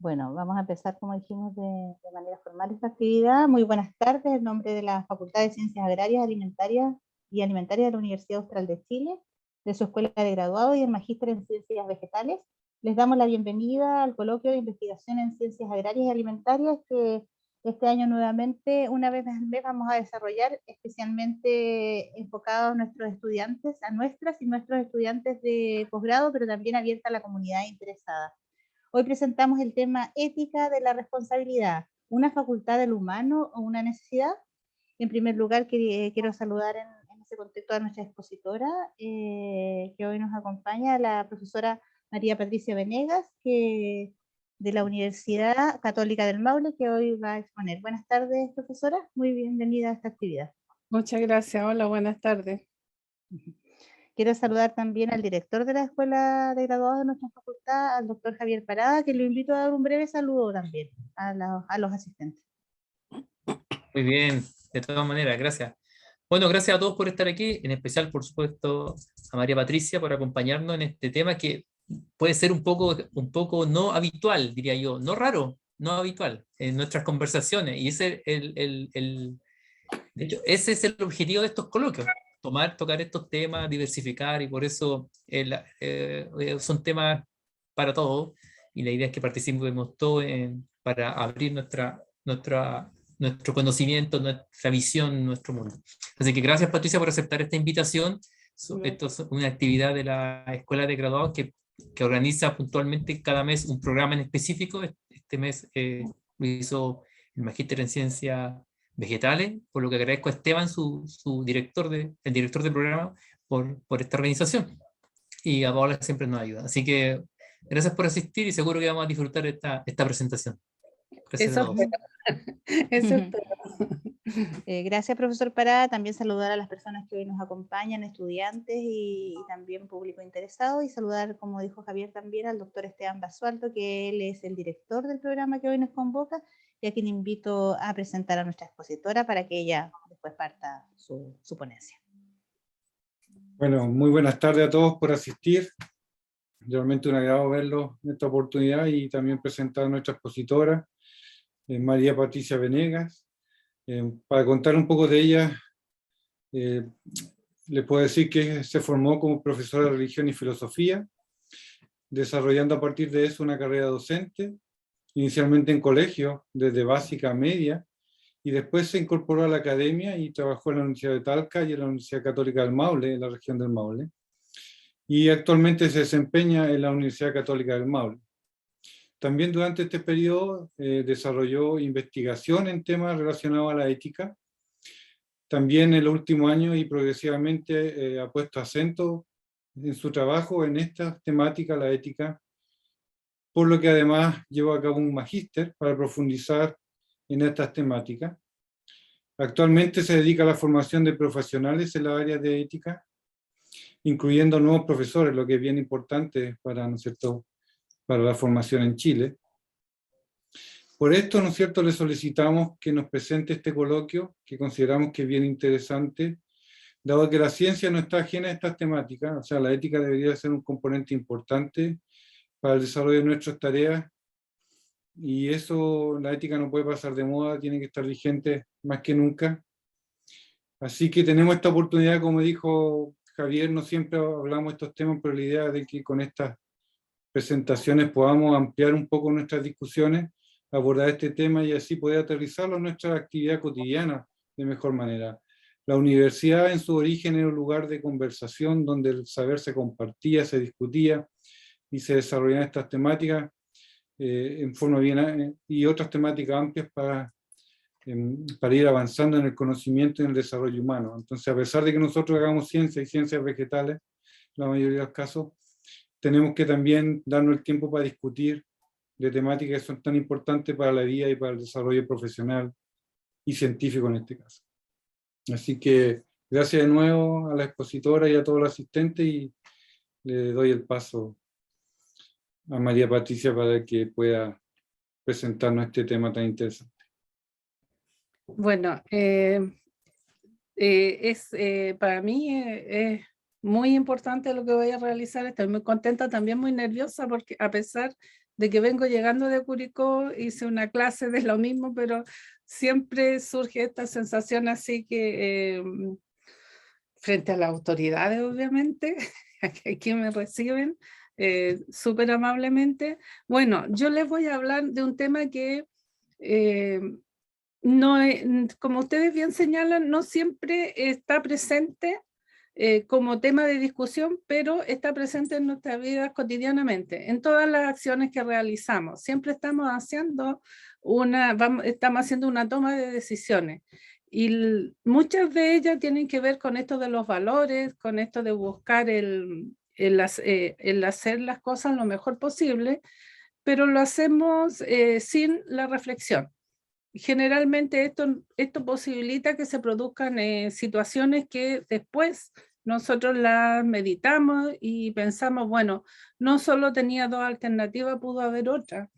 Bueno, vamos a empezar, como dijimos, de manera formal esta actividad. Muy buenas tardes, en nombre de la Facultad de Ciencias Agrarias, Alimentarias de la Universidad Austral de Chile, de su Escuela de Graduado y el Magíster en Ciencias Vegetales. Les damos la bienvenida al coloquio de investigación en Ciencias Agrarias y Alimentarias que este año nuevamente, una vez al mes, vamos a desarrollar, especialmente enfocado a nuestros estudiantes, a nuestras y nuestros estudiantes de posgrado, pero también abierta a la comunidad interesada. Hoy presentamos el tema ética de la responsabilidad, una facultad del humano o una necesidad. En primer lugar, quiero saludar en ese contexto a nuestra expositora, que hoy nos acompaña, la profesora María Patricia Venegas, de la Universidad Católica del Maule, que hoy va a exponer. Buenas tardes, profesora. Muy bienvenida a esta actividad. Muchas gracias. Hola, buenas tardes. Quiero saludar también al director de la Escuela de Graduados de nuestra facultad, al doctor Javier Parada, que lo invito a dar un breve saludo también a los asistentes. Muy bien, de todas maneras, gracias. Bueno, gracias a todos por estar aquí, en especial, por supuesto, a María Patricia por acompañarnos en este tema que puede ser un poco no habitual, diría yo, no raro, no habitual en nuestras conversaciones. Y de hecho, ese es el objetivo de estos coloquios, tocar estos temas, diversificar, y por eso son temas para todos, y la idea es que participemos todos para abrir nuestro conocimiento, nuestra visión, nuestro mundo. Así que gracias, Patricia, por aceptar esta invitación. Esto es una actividad de la Escuela de Graduados que organiza puntualmente cada mes un programa en específico. Este mes lo hizo el Magíster en Ciencias Vegetales, por lo que agradezco a Esteban, el director del programa, por esta organización. Y a Paola siempre nos ayuda. Así que gracias por asistir y seguro que vamos a disfrutar esta presentación. Gracias a todos. Eso es todo. Gracias, profesor Parada. También saludar a las personas que hoy nos acompañan, estudiantes y también público interesado, y saludar, como dijo Javier, también al doctor Esteban Basualto, que él es el director del programa que hoy nos convoca, y a quien invito a presentar a nuestra expositora para que ella después parta su ponencia. Bueno, muy buenas tardes a todos por asistir. Realmente un agrado verlos en esta oportunidad y también presentar a nuestra expositora, María Patricia Venegas. Para contar un poco de ella, les puedo decir que se formó como profesora de religión y filosofía, desarrollando a partir de eso una carrera docente, inicialmente en colegio, desde básica a media, y después se incorporó a la academia y trabajó en la Universidad de Talca y en la Universidad Católica del Maule, en la región del Maule. Y actualmente se desempeña en la Universidad Católica del Maule. También durante este periodo desarrolló investigación en temas relacionados a la ética. También en los últimos años y progresivamente ha puesto acento en su trabajo en esta temática, la ética, por lo que además llevó a cabo un magíster para profundizar en estas temáticas. Actualmente se dedica a la formación de profesionales en la área de ética, incluyendo nuevos profesores, lo que es bien importante para, ¿no es cierto?, para la formación en Chile. Por esto, ¿no es cierto?, le solicitamos que nos presente este coloquio, que consideramos que es bien interesante, dado que la ciencia no está ajena a estas temáticas. O sea, la ética debería ser un componente importante para el desarrollo de nuestras tareas, y eso, la ética no puede pasar de moda, tiene que estar vigente más que nunca. Así que tenemos esta oportunidad, como dijo Javier, no siempre hablamos de estos temas, pero la idea es de que con estas presentaciones podamos ampliar un poco nuestras discusiones, abordar este tema y así poder aterrizarlo en nuestra actividad cotidiana de mejor manera. La universidad en su origen era un lugar de conversación donde el saber se compartía, se discutía y se desarrollaban estas temáticas en forma bien, y otras temáticas amplias para ir avanzando en el conocimiento y en el desarrollo humano. Entonces, a pesar de que nosotros hagamos ciencia y ciencias vegetales, la mayoría de los casos, tenemos que también darnos el tiempo para discutir de temáticas que son tan importantes para la vida y para el desarrollo profesional y científico en este caso. Así que gracias de nuevo a la expositora y a todos los asistentes, y le doy el paso a María Patricia para que pueda presentarnos este tema tan interesante. Bueno, para mí es muy importante lo que voy a realizar. Estoy muy contenta, también muy nerviosa, porque a pesar de que vengo llegando de Curicó, hice una clase de lo mismo, pero siempre surge esta sensación así que frente a las autoridades, obviamente, aquí me reciben súper amablemente. Bueno, yo les voy a hablar de un tema que no, como ustedes bien señalan, no siempre está presente como tema de discusión, pero está presente en nuestra vida cotidianamente, en todas las acciones que realizamos. Siempre estamos haciendo estamos haciendo una toma de decisiones. Y muchas de ellas tienen que ver con esto de los valores, con esto de buscar el hacer las cosas lo mejor posible, pero lo hacemos sin la reflexión. Generalmente esto posibilita que se produzcan situaciones que después nosotros las meditamos y pensamos, bueno, no solo tenía dos alternativas, pudo haber otra.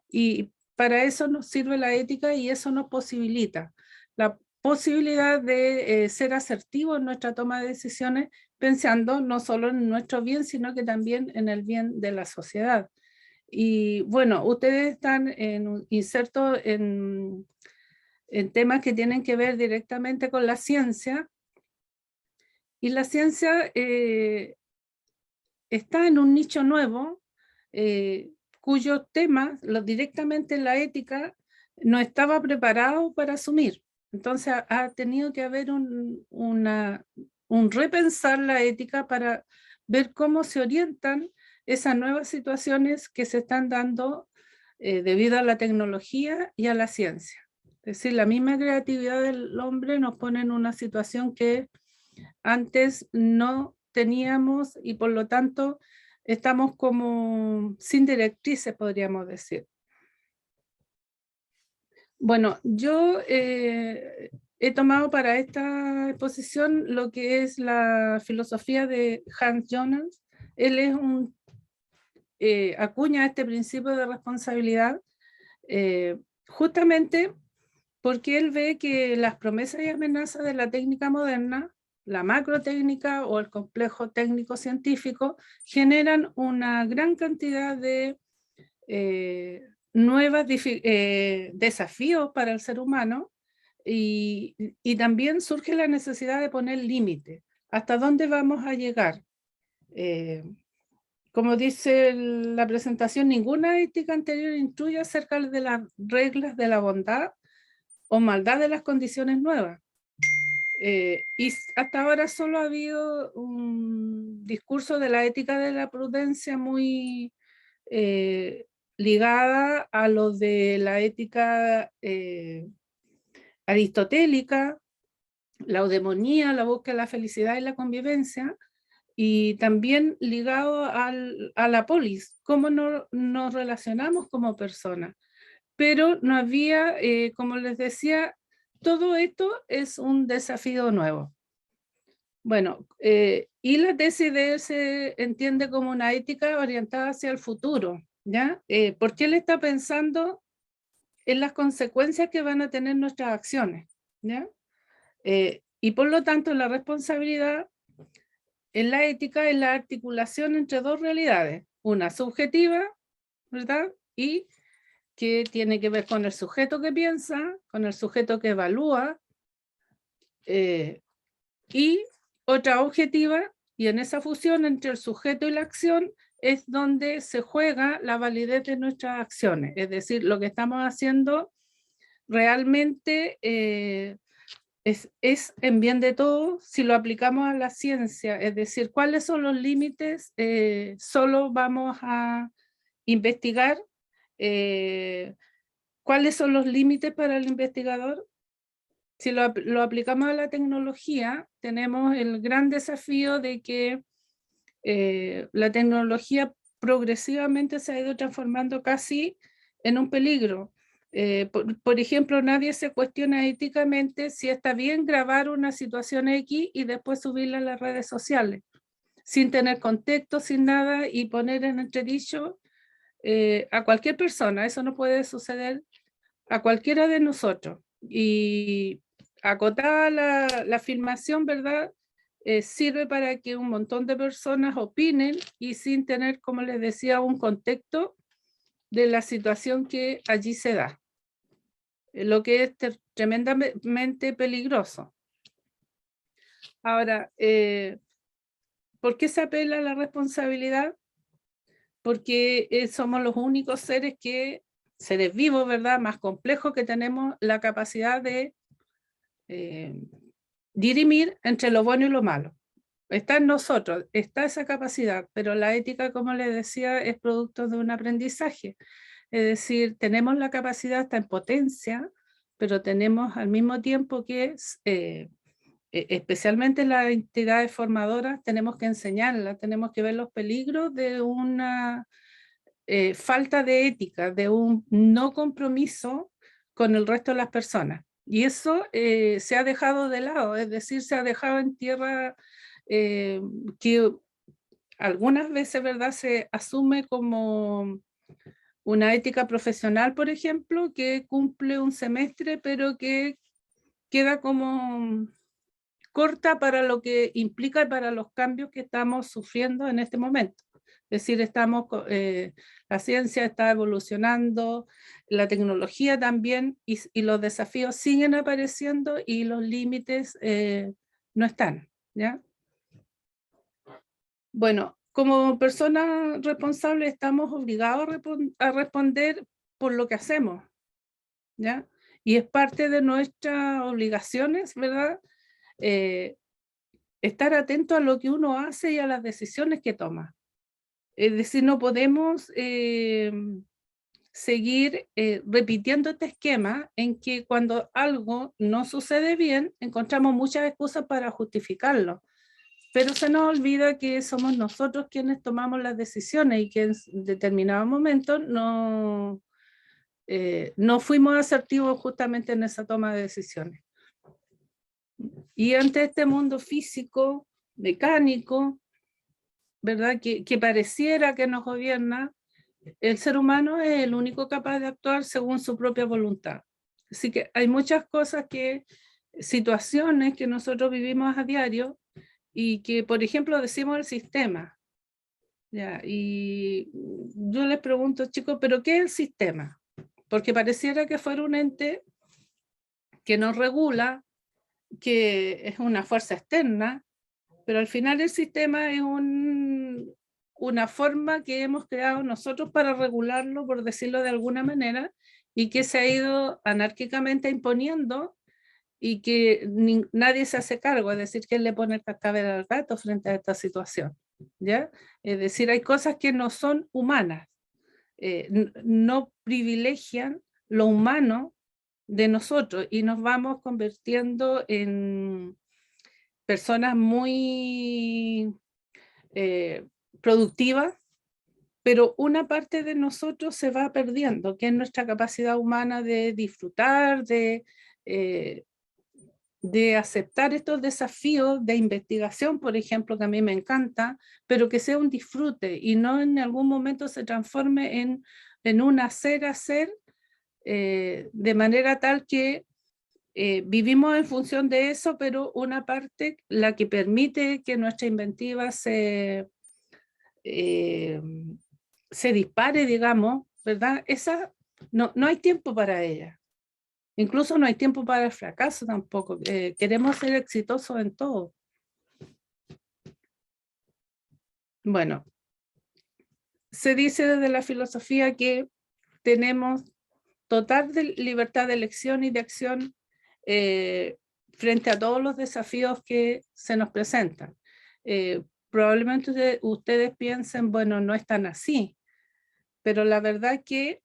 Y para eso nos sirve la ética y eso nos posibilita la posibilidad de ser asertivos en nuestra toma de decisiones, pensando no solo en nuestro bien, sino que también en el bien de la sociedad. Y bueno, ustedes están insertos en temas que tienen que ver directamente con la ciencia, y la ciencia está en un nicho nuevo, cuyos temas, directamente la ética, no estaba preparado para asumir. Entonces ha tenido que haber un repensar la ética para ver cómo se orientan esas nuevas situaciones que se están dando debido a la tecnología y a la ciencia. Es decir, la misma creatividad del hombre nos pone en una situación que antes no teníamos y por lo tanto estamos como sin directrices, podríamos decir. Bueno, yo he tomado para esta exposición lo que es la filosofía de Hans Jonas. Él es acuña este principio de responsabilidad justamente porque él ve que las promesas y amenazas de la técnica moderna, la macrotécnica o el complejo técnico-científico, generan una gran cantidad de nuevos desafíos para el ser humano y también surge la necesidad de poner límites. ¿Hasta dónde vamos a llegar? Como dice la presentación, ninguna ética anterior instruye acerca de las reglas de la bondad o maldad de las condiciones nuevas. Y hasta ahora solo ha habido un discurso de la ética de la prudencia muy ligada a lo de la ética aristotélica, la eudemonía, la búsqueda de la felicidad y la convivencia, y también ligado a la polis, cómo nos relacionamos como personas. Pero no había, como les decía, todo esto es un desafío nuevo. Bueno, y la tesis de él se entiende como una ética orientada hacia el futuro, ¿ya? Porque él está pensando en las consecuencias que van a tener nuestras acciones, ¿ya? Y por lo tanto la responsabilidad en la ética es la articulación entre dos realidades, una subjetiva, ¿verdad? Y que tiene que ver con el sujeto que piensa, con el sujeto que evalúa, y otra objetiva, y en esa fusión entre el sujeto y la acción es donde se juega la validez de nuestras acciones, es decir, lo que estamos haciendo realmente es en bien de todos si lo aplicamos a la ciencia, es decir, cuáles son los límites, solo vamos a investigar cuáles son los límites para el investigador. Si lo aplicamos a la tecnología, tenemos el gran desafío de que la tecnología progresivamente se ha ido transformando casi en un peligro. Por ejemplo, nadie se cuestiona éticamente si está bien grabar una situación X y después subirla a las redes sociales, sin tener contexto, sin nada, y poner en entredicho a cualquier persona. Eso no puede suceder a cualquiera de nosotros. Y acotada la afirmación, ¿verdad? Sirve para que un montón de personas opinen y sin tener, como les decía, un contexto, de la situación que allí se da, lo que es tremendamente peligroso. Ahora, ¿por qué se apela a la responsabilidad? Porque somos los únicos seres vivos, ¿verdad?, más complejos, que tenemos la capacidad de dirimir entre lo bueno y lo malo. Está en nosotros, está esa capacidad, pero la ética, como les decía, es producto de un aprendizaje. Es decir, tenemos la capacidad, está en potencia, pero tenemos al mismo tiempo que, especialmente las entidades formadoras, tenemos que enseñarlas, tenemos que ver los peligros de una falta de ética, de un no compromiso con el resto de las personas. Y eso se ha dejado de lado, es decir, se ha dejado en tierra que algunas veces, ¿verdad?, se asume como una ética profesional, por ejemplo, que cumple un semestre, pero que queda como corta para lo que implica y para los cambios que estamos sufriendo en este momento. Es decir, la ciencia está evolucionando, la tecnología también, y los desafíos siguen apareciendo y los límites no están, ¿ya? Bueno, como personas responsables estamos obligados a responder por lo que hacemos, ¿ya? Y es parte de nuestras obligaciones, ¿verdad?, estar atento a lo que uno hace y a las decisiones que toma. Es decir, no podemos seguir repitiendo este esquema en que cuando algo no sucede bien, encontramos muchas excusas para justificarlo. Pero se nos olvida que somos nosotros quienes tomamos las decisiones y que en determinado momento no fuimos asertivos justamente en esa toma de decisiones. Y ante este mundo físico, mecánico, ¿verdad?, que pareciera que nos gobierna, el ser humano es el único capaz de actuar según su propia voluntad. Así que hay muchas cosas situaciones que nosotros vivimos a diario y que, por ejemplo, decimos el sistema, ¿ya? Y yo les pregunto, chicos, ¿pero qué es el sistema? Porque pareciera que fuera un ente que nos regula, que es una fuerza externa, pero al final el sistema es una forma que hemos creado nosotros para regularlo, por decirlo de alguna manera, y que se ha ido anárquicamente imponiendo y que nadie se hace cargo, es decir, ¿quién le pone el cascabel al gato frente a esta situación? ¿Ya? Es decir, hay cosas que no son humanas, no privilegian lo humano de nosotros y nos vamos convirtiendo en personas muy productivas, pero una parte de nosotros se va perdiendo, que es nuestra capacidad humana de disfrutar, de aceptar estos desafíos de investigación, por ejemplo, que a mí me encanta, pero que sea un disfrute y no en algún momento se transforme en un hacer, de manera tal que vivimos en función de eso, pero una parte, la que permite que nuestra inventiva se dispare, digamos, ¿verdad? Esa, no hay tiempo para ella. Incluso no hay tiempo para el fracaso tampoco. Queremos ser exitosos en todo. Bueno, se dice desde la filosofía que tenemos total libertad de elección y de acción frente a todos los desafíos que se nos presentan. Probablemente ustedes piensen, bueno, no es tan así, pero la verdad es que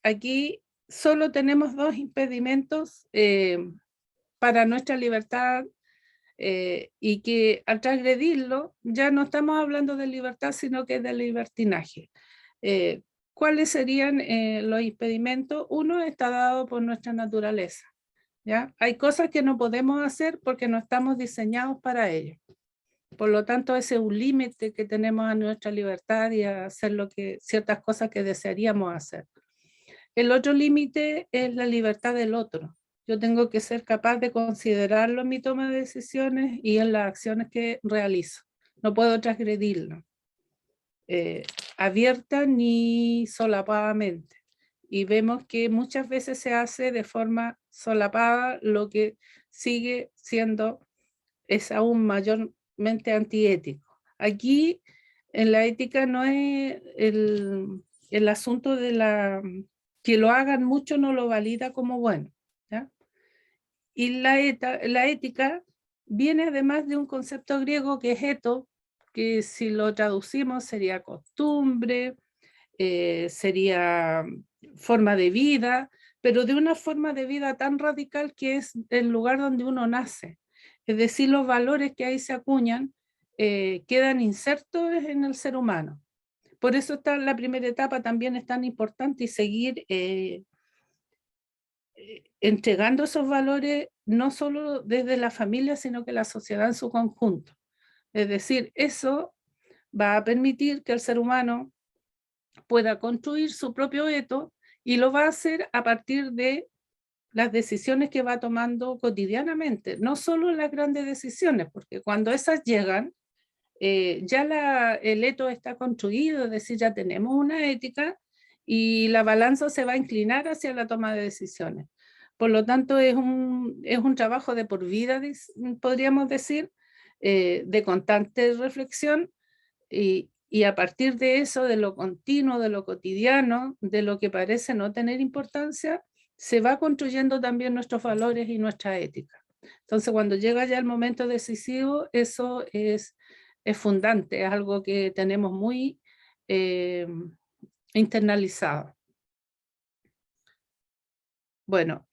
aquí solo tenemos dos impedimentos para nuestra libertad y que al transgredirlo ya no estamos hablando de libertad, sino que de libertinaje. ¿Cuáles serían los impedimentos? Uno está dado por nuestra naturaleza, ¿ya? Hay cosas que no podemos hacer porque no estamos diseñados para ello. Por lo tanto, ese es un límite que tenemos a nuestra libertad y a hacer ciertas cosas que desearíamos hacer. El otro límite es la libertad del otro. Yo tengo que ser capaz de considerarlo en mi toma de decisiones y en las acciones que realizo. No puedo transgredirlo. abierta ni solapadamente. Y vemos que muchas veces se hace de forma solapada, lo que sigue siendo, es aún mayormente antiético. Aquí en la ética no es el asunto de que lo hagan mucho no lo valida como bueno, ¿ya? Y la ética viene además de un concepto griego que es eto, que si lo traducimos sería costumbre, sería forma de vida, pero de una forma de vida tan radical que es el lugar donde uno nace. Es decir, los valores que ahí se acuñan quedan insertos en el ser humano. Por eso la primera etapa también es tan importante y seguir entregando esos valores no solo desde la familia, sino que la sociedad en su conjunto. Es decir, eso va a permitir que el ser humano pueda construir su propio eto y lo va a hacer a partir de las decisiones que va tomando cotidianamente, no solo las grandes decisiones, porque cuando esas llegan, ya el eto está construido, es decir, ya tenemos una ética y la balanza se va a inclinar hacia la toma de decisiones. Por lo tanto, es un trabajo de por vida, podríamos decir, de constante reflexión y a partir de eso, de lo continuo, de lo cotidiano, de lo que parece no tener importancia, se va construyendo también nuestros valores y nuestra ética. Entonces, cuando llega ya el momento decisivo, eso es fundante, es algo que tenemos muy internalizado. Bueno,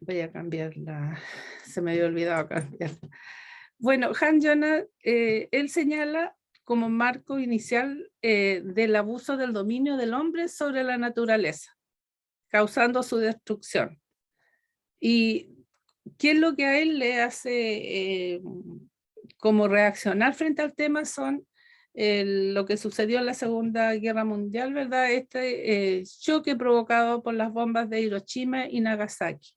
voy a cambiarla, se me había olvidado cambiarla. Bueno, Han Jonas, él señala como marco inicial del abuso del dominio del hombre sobre la naturaleza, causando su destrucción. ¿Y qué es lo que a él le hace como reaccionar frente al tema? Son lo que sucedió en la Segunda Guerra Mundial, ¿verdad? Este choque provocado por las bombas de Hiroshima y Nagasaki.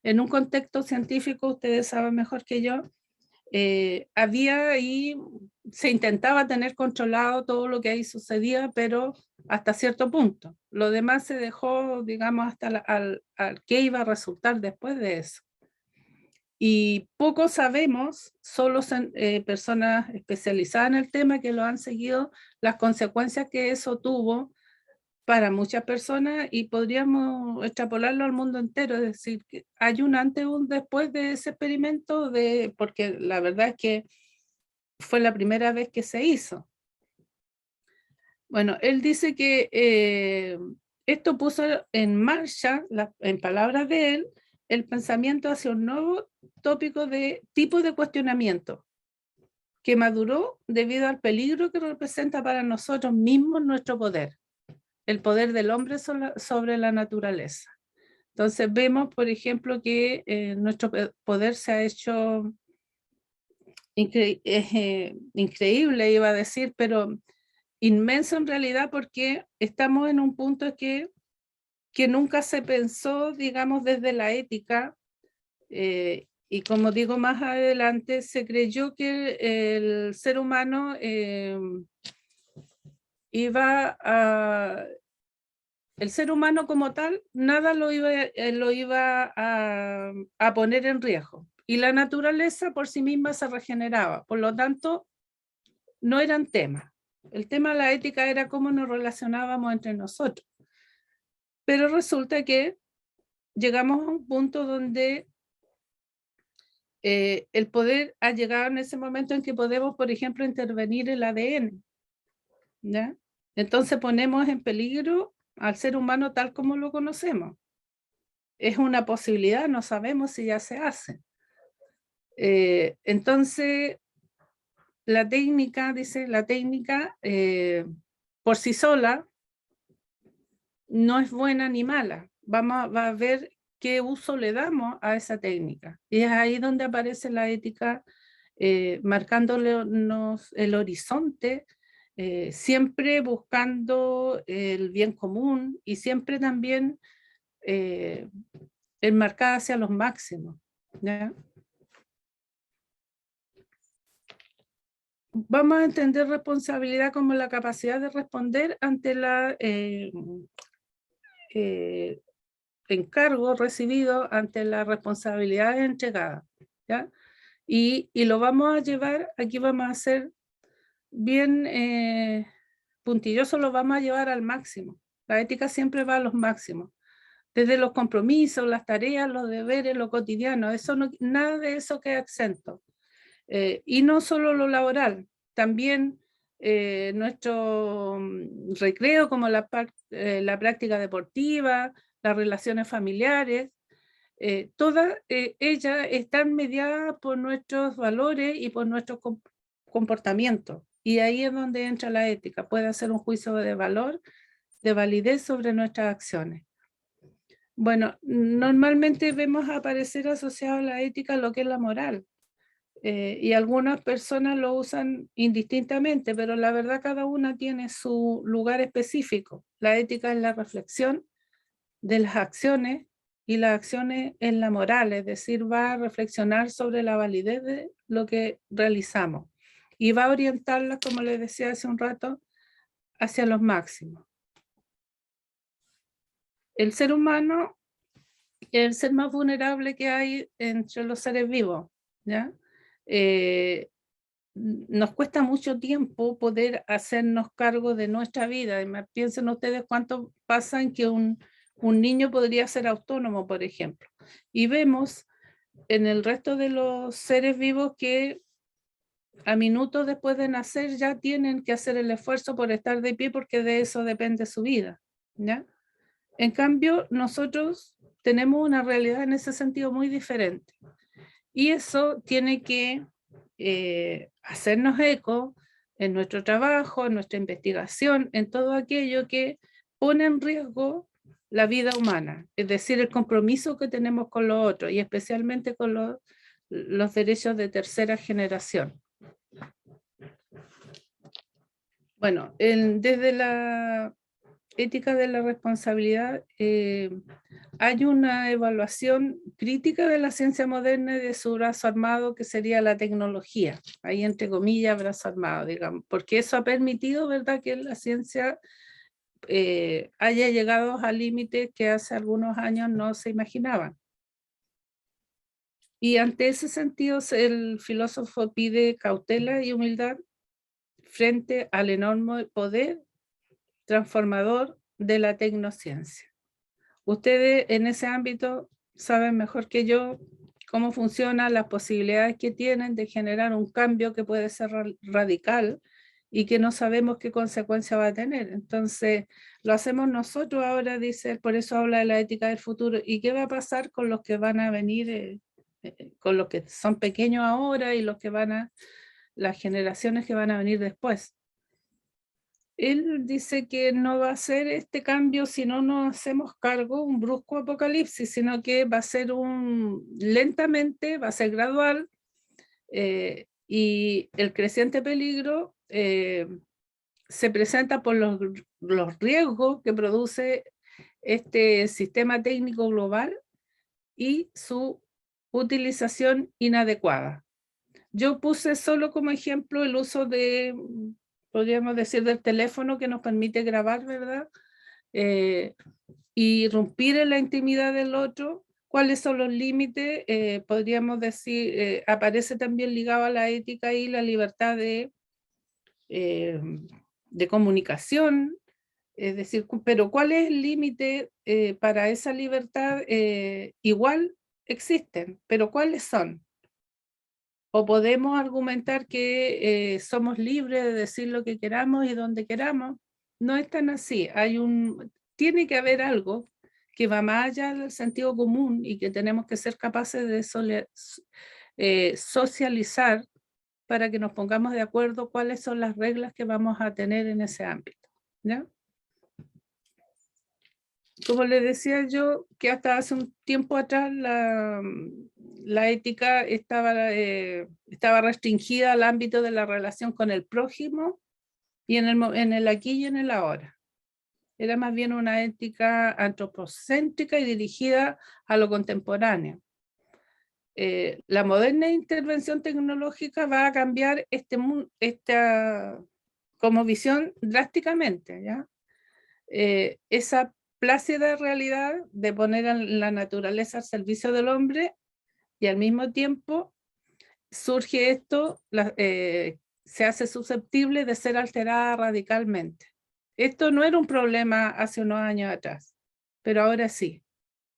En un contexto científico, ustedes saben mejor que yo, había ahí, se intentaba tener controlado todo lo que ahí sucedía, pero hasta cierto punto. Lo demás se dejó, digamos, hasta al qué iba a resultar después de eso. Y poco sabemos, solo personas especializadas en el tema que lo han seguido, las consecuencias que eso tuvo para muchas personas y podríamos extrapolarlo al mundo entero, es decir, que hay un antes y un después de ese experimento, porque la verdad es que fue la primera vez que se hizo. Bueno, él dice que esto puso en marcha, en palabras de él, el pensamiento hacia un nuevo tipo de cuestionamiento que maduró debido al peligro que representa para nosotros mismos nuestro poder. El poder del hombre sobre la naturaleza. Entonces vemos, por ejemplo, que nuestro poder se ha hecho increíble, iba a decir, pero inmenso en realidad, porque estamos en un punto que nunca se pensó, digamos, desde la ética, y como digo más adelante, se creyó que el ser humano el ser humano como tal, nada lo iba a poner en riesgo. Y la naturaleza por sí misma se regeneraba. Por lo tanto, no eran temas. El tema de la ética era cómo nos relacionábamos entre nosotros. Pero resulta que llegamos a un punto donde el poder ha llegado en ese momento en que podemos, por ejemplo, intervenir el ADN, ¿ya? Entonces ponemos en peligro al ser humano tal como lo conocemos. Es una posibilidad, no sabemos si ya se hace. Entonces, la técnica por sí sola no es buena ni mala. Va a ver qué uso le damos a esa técnica. Y es ahí donde aparece la ética, marcándonos el horizonte, siempre buscando el bien común y siempre también enmarcada hacia los máximos, ¿ya? vamos a entender responsabilidad como la capacidad de responder ante la encargo recibido, ante la responsabilidad entregada, ¿ya? Y lo vamos a llevar, aquí vamos a hacer bien puntilloso, lo vamos a llevar al máximo. La ética siempre va a los máximos, desde los compromisos, las tareas, los deberes, lo cotidiano, eso no, nada de eso queda exento. Y no solo lo laboral, también nuestro recreo, como la práctica deportiva, las relaciones familiares, todas ellas están mediadas por nuestros valores y por nuestros comportamientos. Y ahí es donde entra la ética, puede hacer un juicio de valor, de validez sobre nuestras acciones. Bueno, normalmente vemos aparecer asociado a la ética lo que es la moral. Y algunas personas lo usan indistintamente, pero la verdad cada una tiene su lugar específico. La ética es la reflexión de las acciones y las acciones en la moral, es decir, va a reflexionar sobre la validez de lo que realizamos y va a orientarla, como les decía hace un rato, hacia los máximos. El ser humano es el ser más vulnerable que hay entre los seres vivos, ¿ya? Nos cuesta mucho tiempo poder hacernos cargo de nuestra vida. Piensen ustedes cuánto pasa en que un niño podría ser autónomo, por ejemplo. Y vemos en el resto de los seres vivos que a minutos después de nacer ya tienen que hacer el esfuerzo por estar de pie porque de eso depende su vida, ¿ya? En cambio, nosotros tenemos una realidad en ese sentido muy diferente. Y eso tiene que hacernos eco en nuestro trabajo, en nuestra investigación, en todo aquello que pone en riesgo la vida humana, es decir, el compromiso que tenemos con los otros y especialmente con los derechos de tercera generación. Bueno, desde la ética de la responsabilidad hay una evaluación crítica de la ciencia moderna y de su brazo armado, que sería la tecnología, ahí entre comillas brazo armado, digamos, porque eso ha permitido, ¿verdad?, que la ciencia haya llegado a límites que hace algunos años no se imaginaban. Y ante ese sentido, el filósofo pide cautela y humildad frente al enorme poder transformador de la tecnociencia. Ustedes en ese ámbito saben mejor que yo cómo funcionan las posibilidades que tienen de generar un cambio que puede ser radical y que no sabemos qué consecuencia va a tener. Entonces, lo hacemos nosotros ahora, dice él, por eso habla de la ética del futuro. ¿Y qué va a pasar con los que van a venir, con los que son pequeños ahora y los que las generaciones que van a venir después? Él dice que no va a ser este cambio si no nos hacemos cargo, un brusco apocalipsis, sino que va a ser lentamente, va a ser gradual, y el creciente peligro se presenta por los riesgos que produce este sistema técnico global y su utilización inadecuada. Yo puse solo como ejemplo el uso de, podríamos decir, del teléfono que nos permite grabar, ¿verdad? Y irrumpir en la intimidad del otro. ¿Cuáles son los límites? Podríamos decir, aparece también ligado a la ética y la libertad de comunicación. Es decir, pero ¿cuál es el límite para esa libertad? Igual existen, pero ¿cuáles son? O podemos argumentar que somos libres de decir lo que queramos y donde queramos. No es tan así. Tiene que haber algo que va más allá del sentido común y que tenemos que ser capaces de socializar para que nos pongamos de acuerdo cuáles son las reglas que vamos a tener en ese ámbito, ¿ya? Como les decía yo, que hasta hace un tiempo atrás la ética estaba restringida al ámbito de la relación con el prójimo y en el aquí y en el ahora. Era más bien una ética antropocéntrica y dirigida a lo contemporáneo. la moderna intervención tecnológica va a cambiar esta como visión drásticamente, ¿ya? Esa plácida realidad de poner a la naturaleza al servicio del hombre, y al mismo tiempo surge esto, se hace susceptible de ser alterada radicalmente. Esto no era un problema hace unos años atrás, pero ahora sí.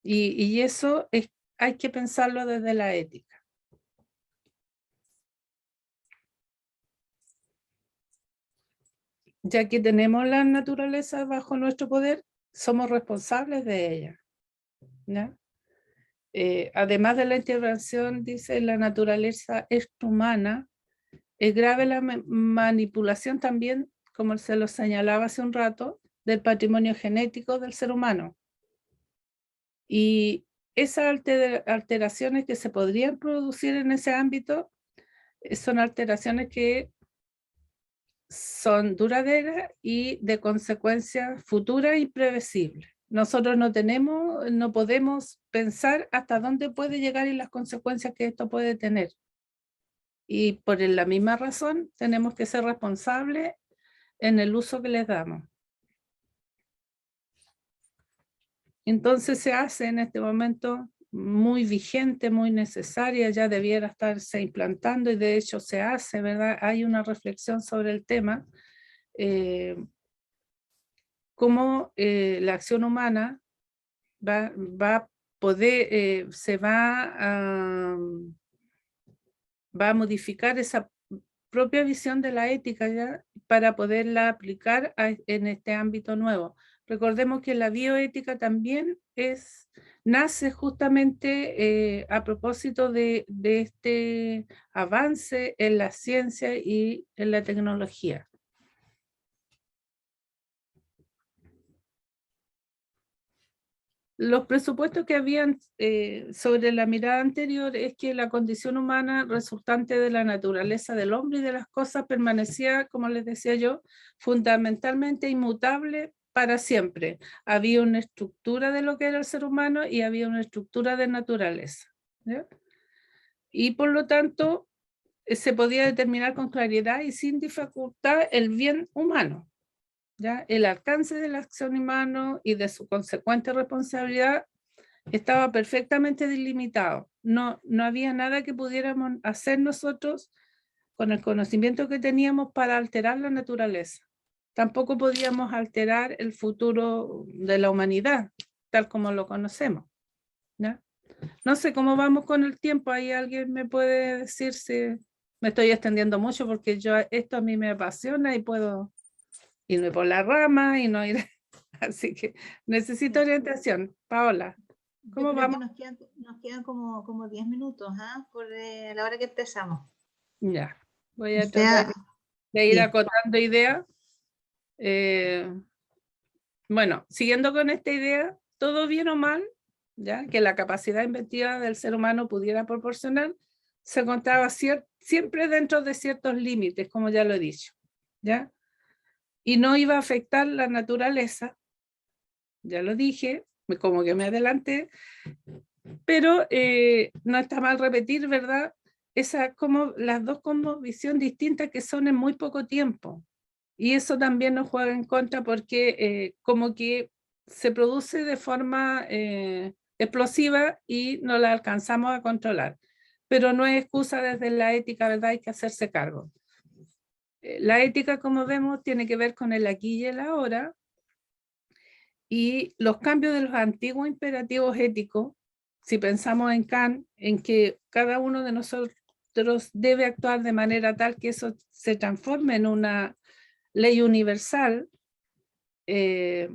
Y eso hay que pensarlo desde la ética. Ya que tenemos la naturaleza bajo nuestro poder, somos responsables de ella, ¿ya? Además de la intervención, dice, la naturaleza es humana, es grave la manipulación también, como se lo señalaba hace un rato, del patrimonio genético del ser humano. Y esas alteraciones que se podrían producir en ese ámbito son alteraciones que son duraderas y de consecuencias futuras imprevisibles. Nosotros no podemos pensar hasta dónde puede llegar y las consecuencias que esto puede tener. Y por la misma razón tenemos que ser responsables en el uso que les damos. Entonces se hace en este momento muy vigente, muy necesaria, ya debiera estarse implantando y de hecho se hace, ¿verdad? Hay una reflexión sobre el tema, cómo la acción humana va a poder, va a modificar esa propia visión de la ética ya para poderla aplicar en este ámbito nuevo. Recordemos que la bioética también nace justamente a propósito de este avance en la ciencia y en la tecnología. Los presupuestos que habían sobre la mirada anterior es que la condición humana resultante de la naturaleza del hombre y de las cosas permanecía, como les decía yo, fundamentalmente inmutable para siempre. Había una estructura de lo que era el ser humano y había una estructura de naturaleza, ¿ya? Y por lo tanto se podía determinar con claridad y sin dificultad el bien humano, ¿ya? El alcance de la acción humana y de su consecuente responsabilidad estaba perfectamente delimitado. No había nada que pudiéramos hacer nosotros con el conocimiento que teníamos para alterar la naturaleza. Tampoco podíamos alterar el futuro de la humanidad, tal como lo conocemos, ¿ya? No sé cómo vamos con el tiempo. ¿Ahí alguien me puede decir si me estoy extendiendo mucho? Porque esto a mí me apasiona y puedo irme por la rama y no ir. Así que necesito orientación. Paola, ¿cómo Yo creo vamos? que nos quedan como 10 minutos, ¿ah? Por la hora que empezamos. Ya, voy O a tratar sea, de ir sí. acotando ideas. Bueno, siguiendo con esta idea, todo bien o mal, ya que la capacidad inventiva del ser humano pudiera proporcionar, se encontraba siempre dentro de ciertos límites, como ya lo he dicho, ¿ya? Y no iba a afectar la naturaleza, ya lo dije, como que me adelanté, pero no está mal repetir, ¿verdad? Como las dos como visión distintas que son en muy poco tiempo. Y eso también nos juega en contra porque como que se produce de forma explosiva y no la alcanzamos a controlar. Pero no es excusa desde la ética, ¿verdad? Hay que hacerse cargo. La ética, como vemos, tiene que ver con el aquí y el ahora, y los cambios de los antiguos imperativos éticos, si pensamos en Kant, en que cada uno de nosotros debe actuar de manera tal que eso se transforme en una ley universal, se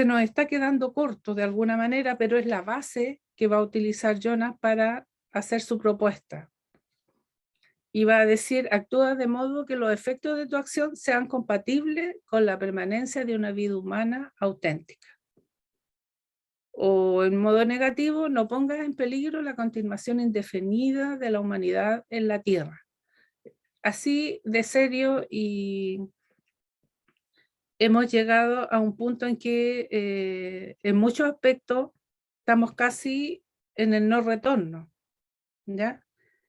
nos está quedando corto de alguna manera, pero es la base que va a utilizar Jonas para hacer su propuesta. Y va a decir, actúa de modo que los efectos de tu acción sean compatibles con la permanencia de una vida humana auténtica. O en modo negativo, no pongas en peligro la continuación indefinida de la humanidad en la Tierra. Así de serio, y hemos llegado a un punto en que en muchos aspectos estamos casi en el no retorno, ¿ya?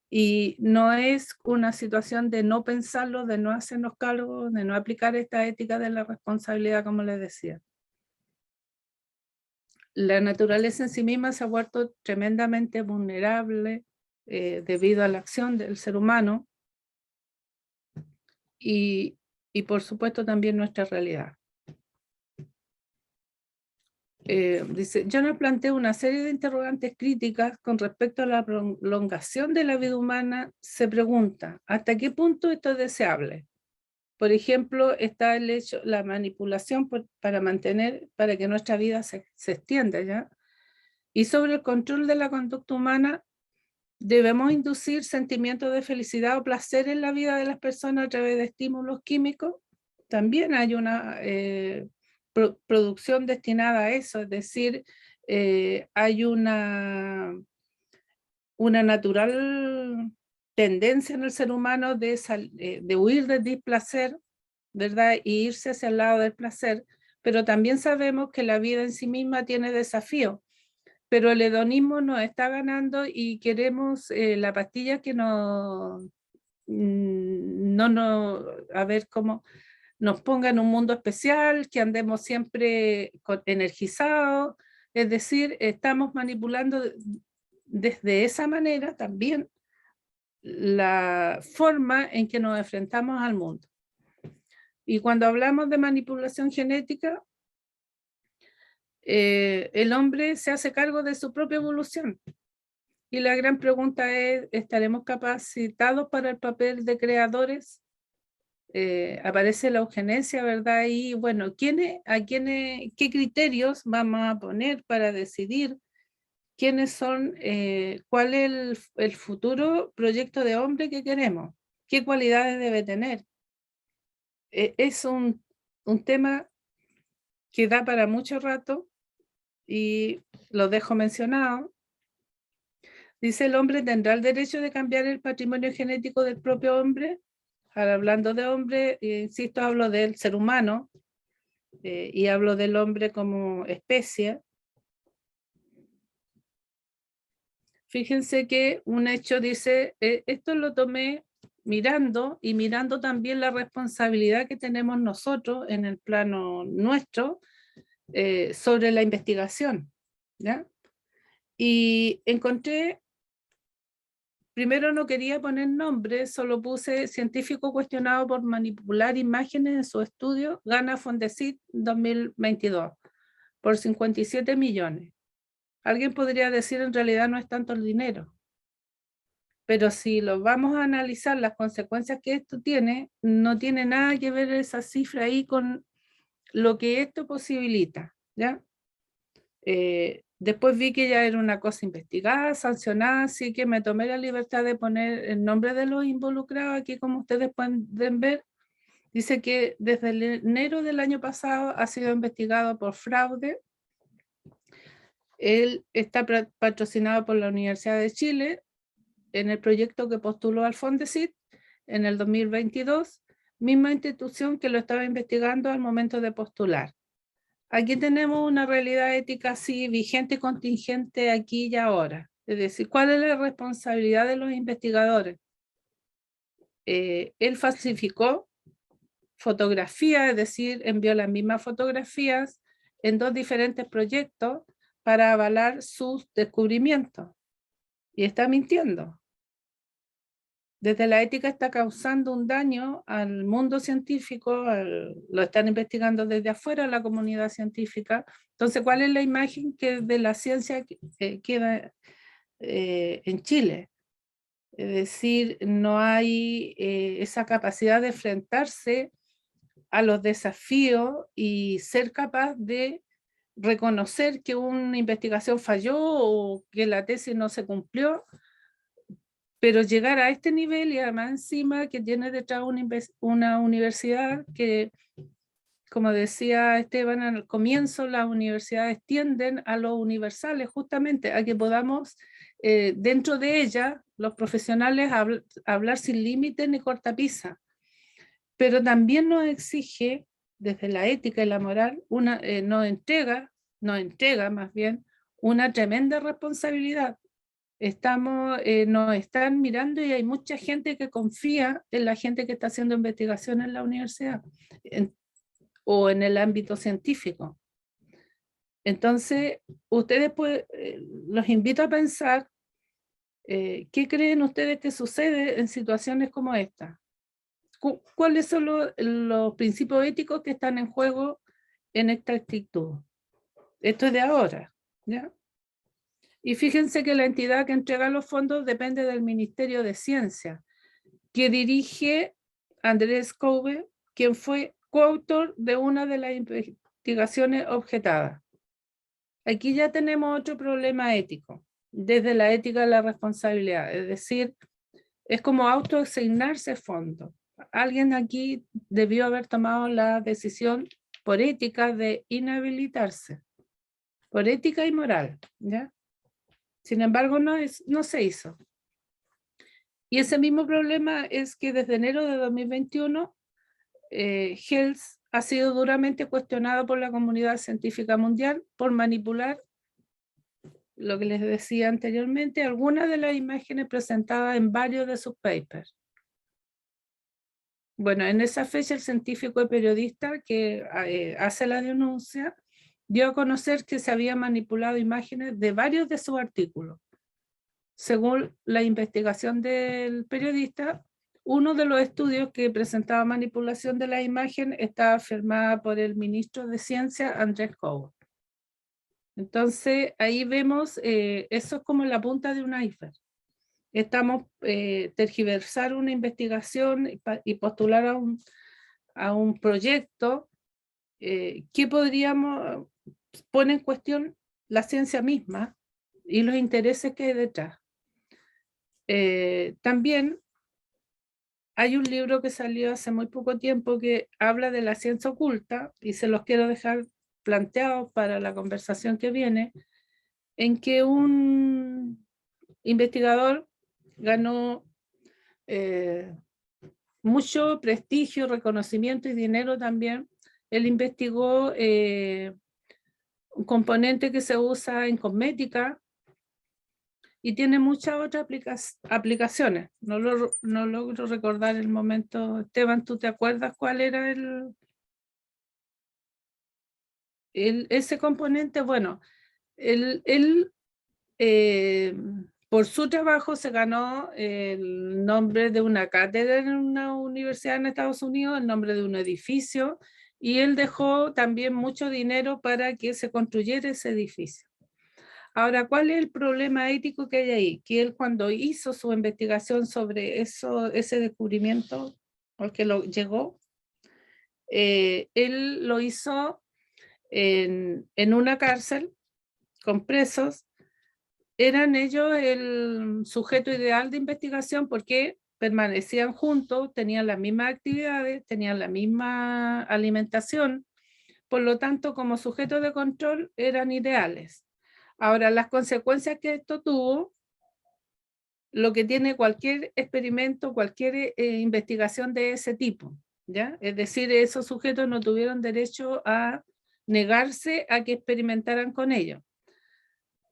Y no es una situación de no pensarlo, de no hacernos cargo, de no aplicar esta ética de la responsabilidad, como les decía. La naturaleza en sí misma se ha vuelto tremendamente vulnerable debido a la acción del ser humano y por supuesto también nuestra realidad. Dice, yo nos planteo una serie de interrogantes críticas con respecto a la prolongación de la vida humana. Se pregunta, ¿hasta qué punto esto es deseable? Por ejemplo, está el hecho, la manipulación para que nuestra vida se extienda, ¿ya? Y sobre el control de la conducta humana, ¿debemos inducir sentimientos de felicidad o placer en la vida de las personas a través de estímulos químicos? También hay una producción destinada a eso, es decir, hay una natural tendencia en el ser humano de huir del displacer, ¿verdad? Y irse hacia el lado del placer, pero también sabemos que la vida en sí misma tiene desafíos, pero el hedonismo nos está ganando y queremos la pastilla que a ver cómo nos ponga en un mundo especial, que andemos siempre energizados, es decir, estamos manipulando desde esa manera también la forma en que nos enfrentamos al mundo. Y cuando hablamos de manipulación genética, el hombre se hace cargo de su propia evolución. Y la gran pregunta es, ¿estaremos capacitados para el papel de creadores? Aparece la eugenesia, ¿verdad? Y bueno, ¿qué criterios vamos a poner para decidir quiénes son, cuál es el futuro proyecto de hombre que queremos? ¿Qué cualidades debe tener? Es un tema que da para mucho rato y lo dejo mencionado. Dice, el hombre tendrá el derecho de cambiar el patrimonio genético del propio hombre. Ahora, hablando de hombre, insisto, hablo del ser humano y hablo del hombre como especie. Fíjense que un hecho dice, esto lo tomé mirando y mirando también la responsabilidad que tenemos nosotros en el plano nuestro sobre la investigación, ¿ya? Y encontré, primero no quería poner nombres, solo puse científico cuestionado por manipular imágenes en su estudio, gana Fondesit 2022 por 57 millones. Alguien podría decir en realidad no es tanto el dinero, pero si lo vamos a analizar las consecuencias que esto tiene, no tiene nada que ver esa cifra ahí con lo que esto posibilita, ¿ya? Después vi que ya era una cosa investigada, sancionada, así que me tomé la libertad de poner el nombre de los involucrados aquí, como ustedes pueden ver. Dice que desde enero del año pasado ha sido investigado por fraude. Él está patrocinado por la Universidad de Chile en el proyecto que postuló al Fondesit en el 2022, misma institución que lo estaba investigando al momento de postular. Aquí tenemos una realidad ética así vigente y contingente aquí y ahora. Es decir, ¿cuál es la responsabilidad de los investigadores? Él falsificó fotografías, es decir, envió las mismas fotografías en 2 diferentes proyectos para avalar sus descubrimientos. Y está mintiendo. Desde la ética está causando un daño al mundo científico, lo están investigando desde afuera la comunidad científica. Entonces, ¿cuál es la imagen que de la ciencia queda en Chile? Es decir, no hay esa capacidad de enfrentarse a los desafíos y ser capaz de reconocer que una investigación falló o que la tesis no se cumplió, pero llegar a este nivel y además encima que tiene detrás una universidad que, como decía Esteban al comienzo, las universidades tienden a lo universales, justamente a que podamos dentro de ellas, los profesionales, hablar sin límites ni cortapisa, pero también nos exige, desde la ética y la moral, nos entrega más bien una tremenda responsabilidad. Nos están mirando y hay mucha gente que confía en la gente que está haciendo investigación en la universidad o en el ámbito científico. Entonces, ustedes los invito a pensar ¿qué creen ustedes que sucede en situaciones como esta? ¿Cuáles son los principios éticos que están en juego en esta actitud? Esto es de ahora, ¿ya? Y fíjense que la entidad que entrega los fondos depende del Ministerio de Ciencia, que dirige Andrés Couve, quien fue coautor de una de las investigaciones objetadas. Aquí ya tenemos otro problema ético, desde la ética de la responsabilidad, es decir, es como autoasignarse fondos. Alguien aquí debió haber tomado la decisión por ética de inhabilitarse, por ética y moral, ¿ya? Sin embargo, no se hizo. Y ese mismo problema es que desde enero de 2021, Health ha sido duramente cuestionado por la comunidad científica mundial por manipular, lo que les decía anteriormente, algunas de las imágenes presentadas en varios de sus papers. Bueno, en esa fecha el científico y periodista que hace la denuncia dio a conocer que se había manipulado imágenes de varios de sus artículos. Según la investigación del periodista, uno de los estudios que presentaba manipulación de la imagen estaba firmada por el ministro de Ciencia, Andrés Couve. Entonces, ahí vemos, eso es como la punta de un iceberg. Estamos tergiversar una investigación y postular a un proyecto que podríamos poner en cuestión la ciencia misma y los intereses que hay detrás. También hay un libro que salió hace muy poco tiempo que habla de la ciencia oculta y se los quiero dejar planteados para la conversación que viene, en que un investigador ganó mucho prestigio, reconocimiento y dinero también. Él investigó un componente que se usa en cosmética y tiene muchas otras aplicaciones. No logro recordar el momento. Esteban, ¿tú te acuerdas cuál era ese componente? Bueno, él por su trabajo se ganó el nombre de una cátedra en una universidad en Estados Unidos, el nombre de un edificio, y él dejó también mucho dinero para que se construyera ese edificio. Ahora, ¿cuál es el problema ético que hay ahí? Que él cuando hizo su investigación sobre ese descubrimiento al que llegó, él lo hizo en una cárcel con presos. Eran ellos el sujeto ideal de investigación porque permanecían juntos, tenían las mismas actividades, tenían la misma alimentación, por lo tanto, como sujetos de control eran ideales. Ahora, las consecuencias que esto tuvo, lo que tiene cualquier experimento, cualquier investigación de ese tipo, ¿ya? Es decir, esos sujetos no tuvieron derecho a negarse a que experimentaran con ellos.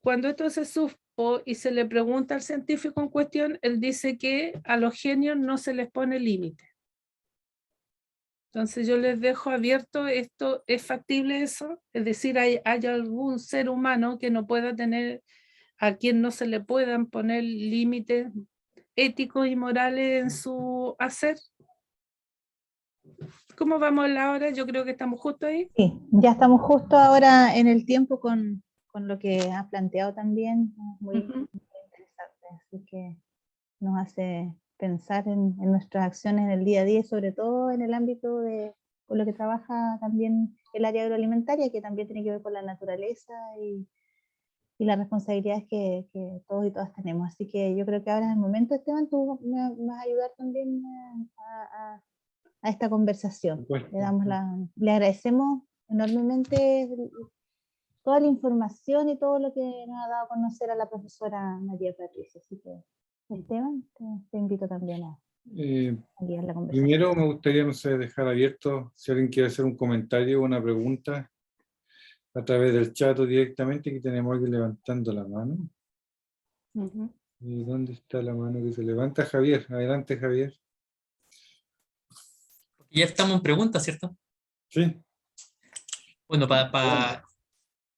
Cuando esto se supo y se le pregunta al científico en cuestión, él dice que a los genios no se les pone límite. Entonces yo les dejo abierto esto, ¿es factible eso? Es decir, ¿hay algún ser humano que no pueda tener, a quien no se le puedan poner límites éticos y morales en su hacer? ¿Cómo vamos a la hora? Yo creo que estamos justo ahí. Sí, ya estamos justo ahora en el tiempo con lo que has planteado también, muy interesante, así que nos hace pensar en nuestras acciones en el día a día y sobre todo en el ámbito con lo que trabaja también el área agroalimentaria, que también tiene que ver con la naturaleza y las responsabilidades que todos y todas tenemos. Así que yo creo que ahora es el momento, Esteban, tú me vas a ayudar también a esta conversación. Le agradecemos enormemente toda la información y todo lo que nos ha dado a conocer a la profesora María Patricia. Así que, Esteban, te invito también a guiar la conversación. Primero me gustaría, no sé, dejar abierto si alguien quiere hacer un comentario o una pregunta a través del chat o directamente. Aquí tenemos a alguien levantando la mano. Ujú. ¿Y dónde está la mano que se levanta? Javier, adelante Javier. Ya estamos en preguntas, ¿cierto? Sí. Bueno,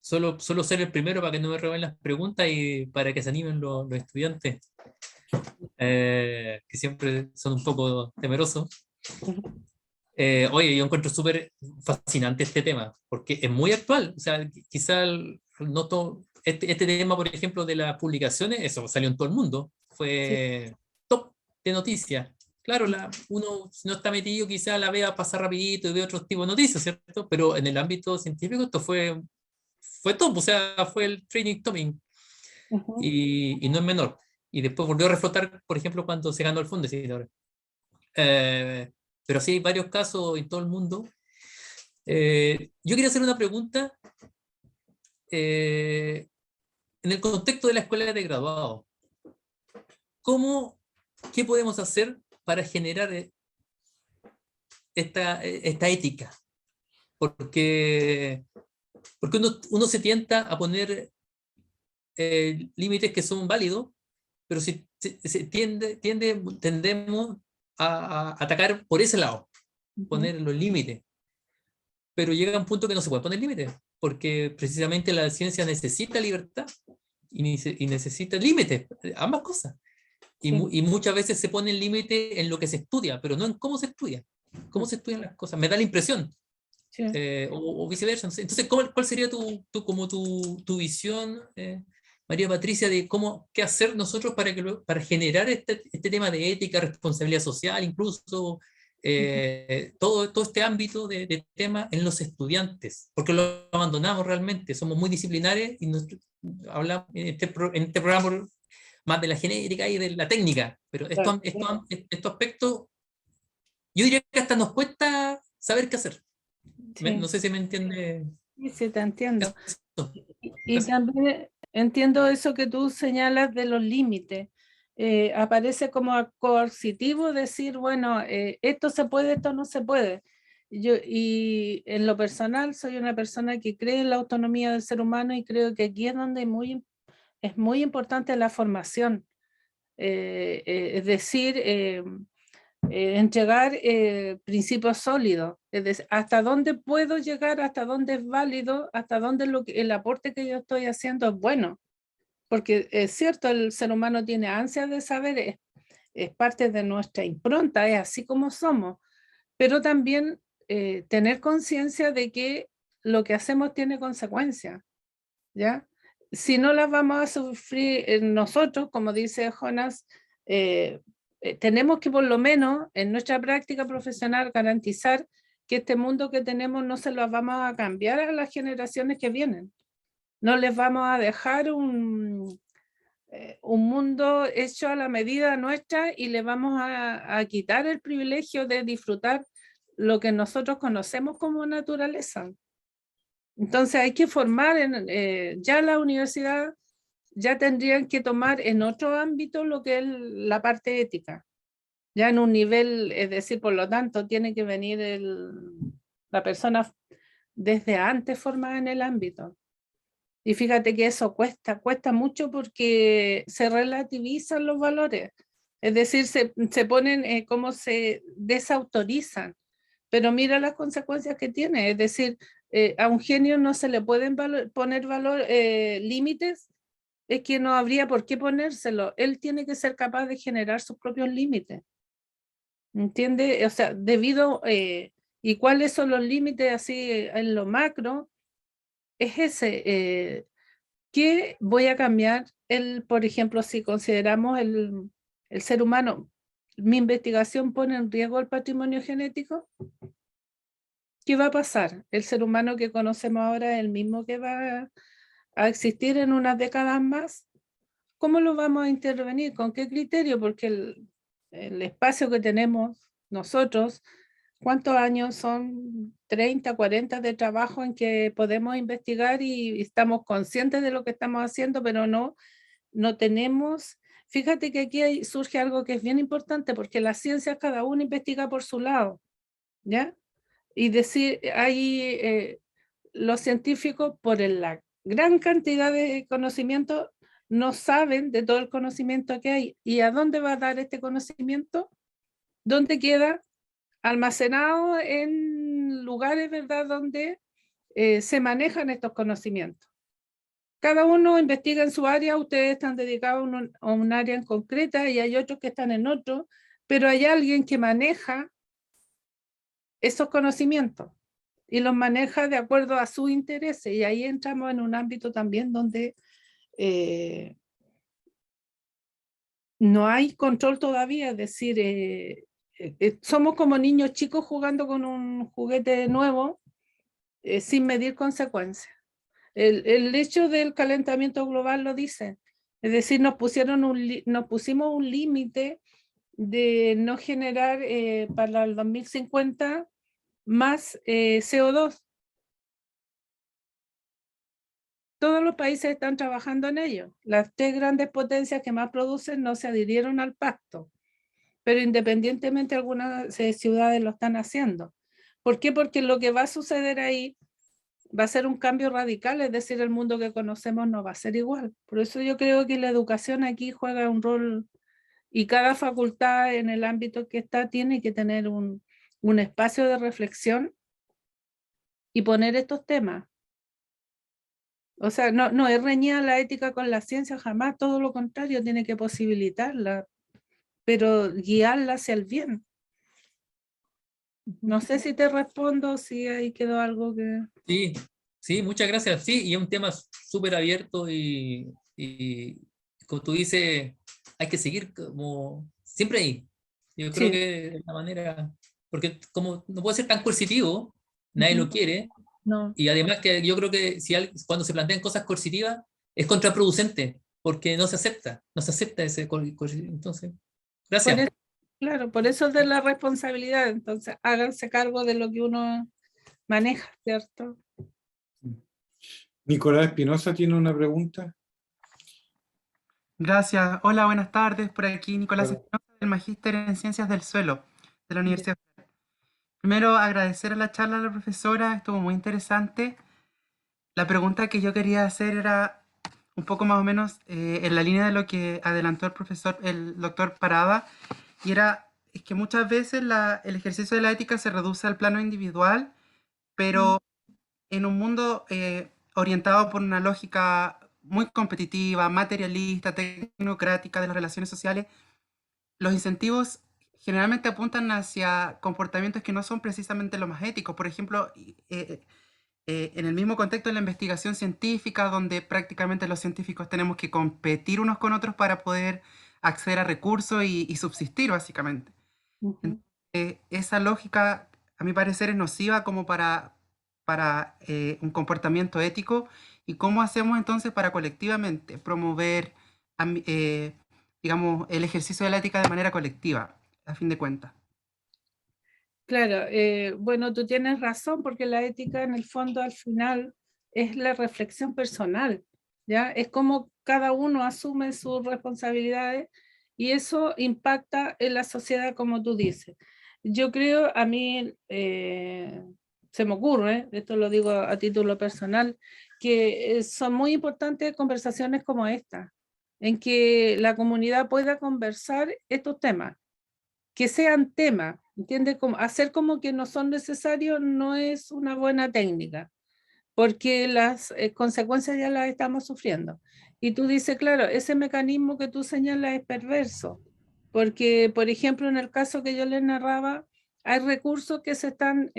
solo ser el primero para que no me roben las preguntas y para que se animen los estudiantes, que siempre son un poco temerosos. Oye, yo encuentro súper fascinante este tema, porque es muy actual. O sea, quizá noto este tema, por ejemplo, de las publicaciones, eso salió en todo el mundo, Sí. fue top de noticias. Claro, uno si no está metido quizá la vea pasar rapidito y ve otros tipos de noticias, ¿cierto? Pero en el ámbito científico esto fue top, o sea, fue el training topic Ujú. y no es menor. Y después volvió a reflotar, por ejemplo, cuando se ganó el fondo. Pero sí hay varios casos en todo el mundo. Yo quería hacer una pregunta en el contexto de la escuela de graduados. ¿Qué podemos hacer para generar esta ética? Porque uno se tienta a poner límites que son válidos, pero tendemos a atacar por ese lado, poner los límites. Pero llega un punto que no se puede poner límites, porque precisamente la ciencia necesita libertad y necesita límites, ambas cosas. Y, Sí. y muchas veces se pone el límite en lo que se estudia, pero no en cómo se estudia, cómo se estudian las cosas. Me da la impresión, Sí. o viceversa. Entonces, ¿cuál sería tu visión, María Patricia, de qué hacer nosotros para generar este tema de ética, responsabilidad social, incluso todo este ámbito de tema en los estudiantes? Porque lo abandonamos realmente, somos muy disciplinares y hablamos en este programa más de la genética y de la técnica, pero Claro. estos aspectos, yo diría que hasta nos cuesta saber qué hacer. No Sí. sé si me entiende. Sí, sí, te entiendo. Eso. Y también entiendo eso que tú señalas de los límites. Aparece como coercitivo decir, bueno, esto se puede, esto no se puede. Y en lo personal soy una persona que cree en la autonomía del ser humano y creo que aquí es donde es muy importante la formación. Es decir, entregar principios sólidos, es decir, hasta dónde puedo llegar, hasta dónde es válido, hasta dónde el aporte que yo estoy haciendo es bueno, porque es cierto, el ser humano tiene ansias de saber, es parte de nuestra impronta, es así como somos, pero también tener conciencia de que lo que hacemos tiene consecuencias, ¿ya? Si no las vamos a sufrir nosotros, como dice Jonas, tenemos que por lo menos en nuestra práctica profesional garantizar que este mundo que tenemos no se lo vamos a cambiar a las generaciones que vienen. No les vamos a dejar un mundo hecho a la medida nuestra y le vamos a quitar el privilegio de disfrutar lo que nosotros conocemos como naturaleza. Entonces hay que formar, ya la universidad ya tendrían que tomar en otro ámbito lo que es la parte ética, ya en un nivel, es decir, por lo tanto, tiene que venir la persona desde antes formada en el ámbito. Y fíjate que eso cuesta mucho porque se relativizan los valores, es decir, se ponen como se desautorizan, pero mira las consecuencias que tiene, es decir, a un genio no se le pueden poner límites, es que no habría por qué ponérselo, él tiene que ser capaz de generar sus propios límites, ¿entiende? O sea, ¿y cuáles son los límites así en lo macro? Es ese, ¿qué voy a cambiar? Por ejemplo, si consideramos el ser humano, mi investigación pone en riesgo el patrimonio genético. ¿Qué va a pasar? El ser humano que conocemos ahora es el mismo que va a existir en unas décadas más. ¿Cómo lo vamos a intervenir? ¿Con qué criterio? Porque el espacio que tenemos nosotros, ¿cuántos años son? 30, 40 de trabajo en que podemos investigar y estamos conscientes de lo que estamos haciendo, pero no tenemos. Fíjate que aquí surge algo que es bien importante porque las ciencias cada uno investiga por su lado, ¿ya? Y decir, los científicos, por la gran cantidad de conocimiento, no saben de todo el conocimiento que hay. ¿Y a dónde va a dar este conocimiento? ¿Dónde queda? Almacenado en lugares, ¿verdad?, donde se manejan estos conocimientos. Cada uno investiga en su área, ustedes están dedicados a un área en concreta y hay otros que están en otro, pero hay alguien que maneja esos conocimientos y los maneja de acuerdo a sus intereses, y ahí entramos en un ámbito también donde no hay control todavía, es decir, somos como niños chicos jugando con un juguete nuevo sin medir consecuencias. El hecho del calentamiento global lo dice, es decir, nos pusimos un límite de no generar para el 2050 más CO2. Todos los países están trabajando en ello. Las 3 grandes potencias que más producen no se adhirieron al pacto, pero independientemente algunas ciudades lo están haciendo. ¿Por qué? Porque lo que va a suceder ahí va a ser un cambio radical, es decir, el mundo que conocemos no va a ser igual. Por eso yo creo que la educación aquí juega un rol, y cada facultad en el ámbito que está tiene que tener un espacio de reflexión y poner estos temas. O sea, no es reñida la ética con la ciencia, jamás, todo lo contrario, tiene que posibilitarla, pero guiarla hacia el bien. No sé si te respondo, si ahí quedó algo que... Sí, sí, muchas gracias. Sí, y es un tema súper abierto y como tú dices, hay que seguir como siempre ahí. Yo creo Sí. que de la manera, porque como no puede ser tan coercitivo, nadie lo quiere, No. y además que yo creo que si cuando se plantean cosas coercitivas es contraproducente, porque no se acepta ese entonces, gracias. Por eso, claro, por eso es de la responsabilidad, entonces háganse cargo de lo que uno maneja, ¿cierto? Nicolás Espinosa tiene una pregunta. Gracias. Hola, buenas tardes. Por aquí Nicolás Hola. Espinosa, del Magíster en Ciencias del Suelo de la Universidad. Primero, agradecer a la charla a la profesora, estuvo muy interesante. La pregunta que yo quería hacer era un poco más o menos en la línea de lo que adelantó el doctor Parada, y es que muchas veces el ejercicio de la ética se reduce al plano individual, pero en un mundo orientado por una lógica muy competitiva, materialista, tecnocrática de las relaciones sociales, los incentivos generalmente apuntan hacia comportamientos que no son precisamente los más éticos. Por ejemplo, en el mismo contexto de la investigación científica, donde prácticamente los científicos tenemos que competir unos con otros para poder acceder a recursos y subsistir, básicamente. Esa lógica, a mi parecer, es nociva como para un comportamiento ético. ¿Y cómo hacemos entonces para colectivamente promover, digamos, el ejercicio de la ética de manera colectiva, a fin de cuentas? Claro, bueno, tú tienes razón, porque la ética en el fondo al final es la reflexión personal, ¿ya? Es como cada uno asume sus responsabilidades y eso impacta en la sociedad, como tú dices. Yo creo, a mí se me ocurre, esto lo digo a título personal, que son muy importantes conversaciones como esta, en que la comunidad pueda conversar estos temas, que sean temas, ¿entiendes? Hacer como que no son necesarios no es una buena técnica, porque las consecuencias ya las estamos sufriendo. Y tú dices, claro, ese mecanismo que tú señalas es perverso, porque, por ejemplo, en el caso que yo les narraba, hay recursos que se están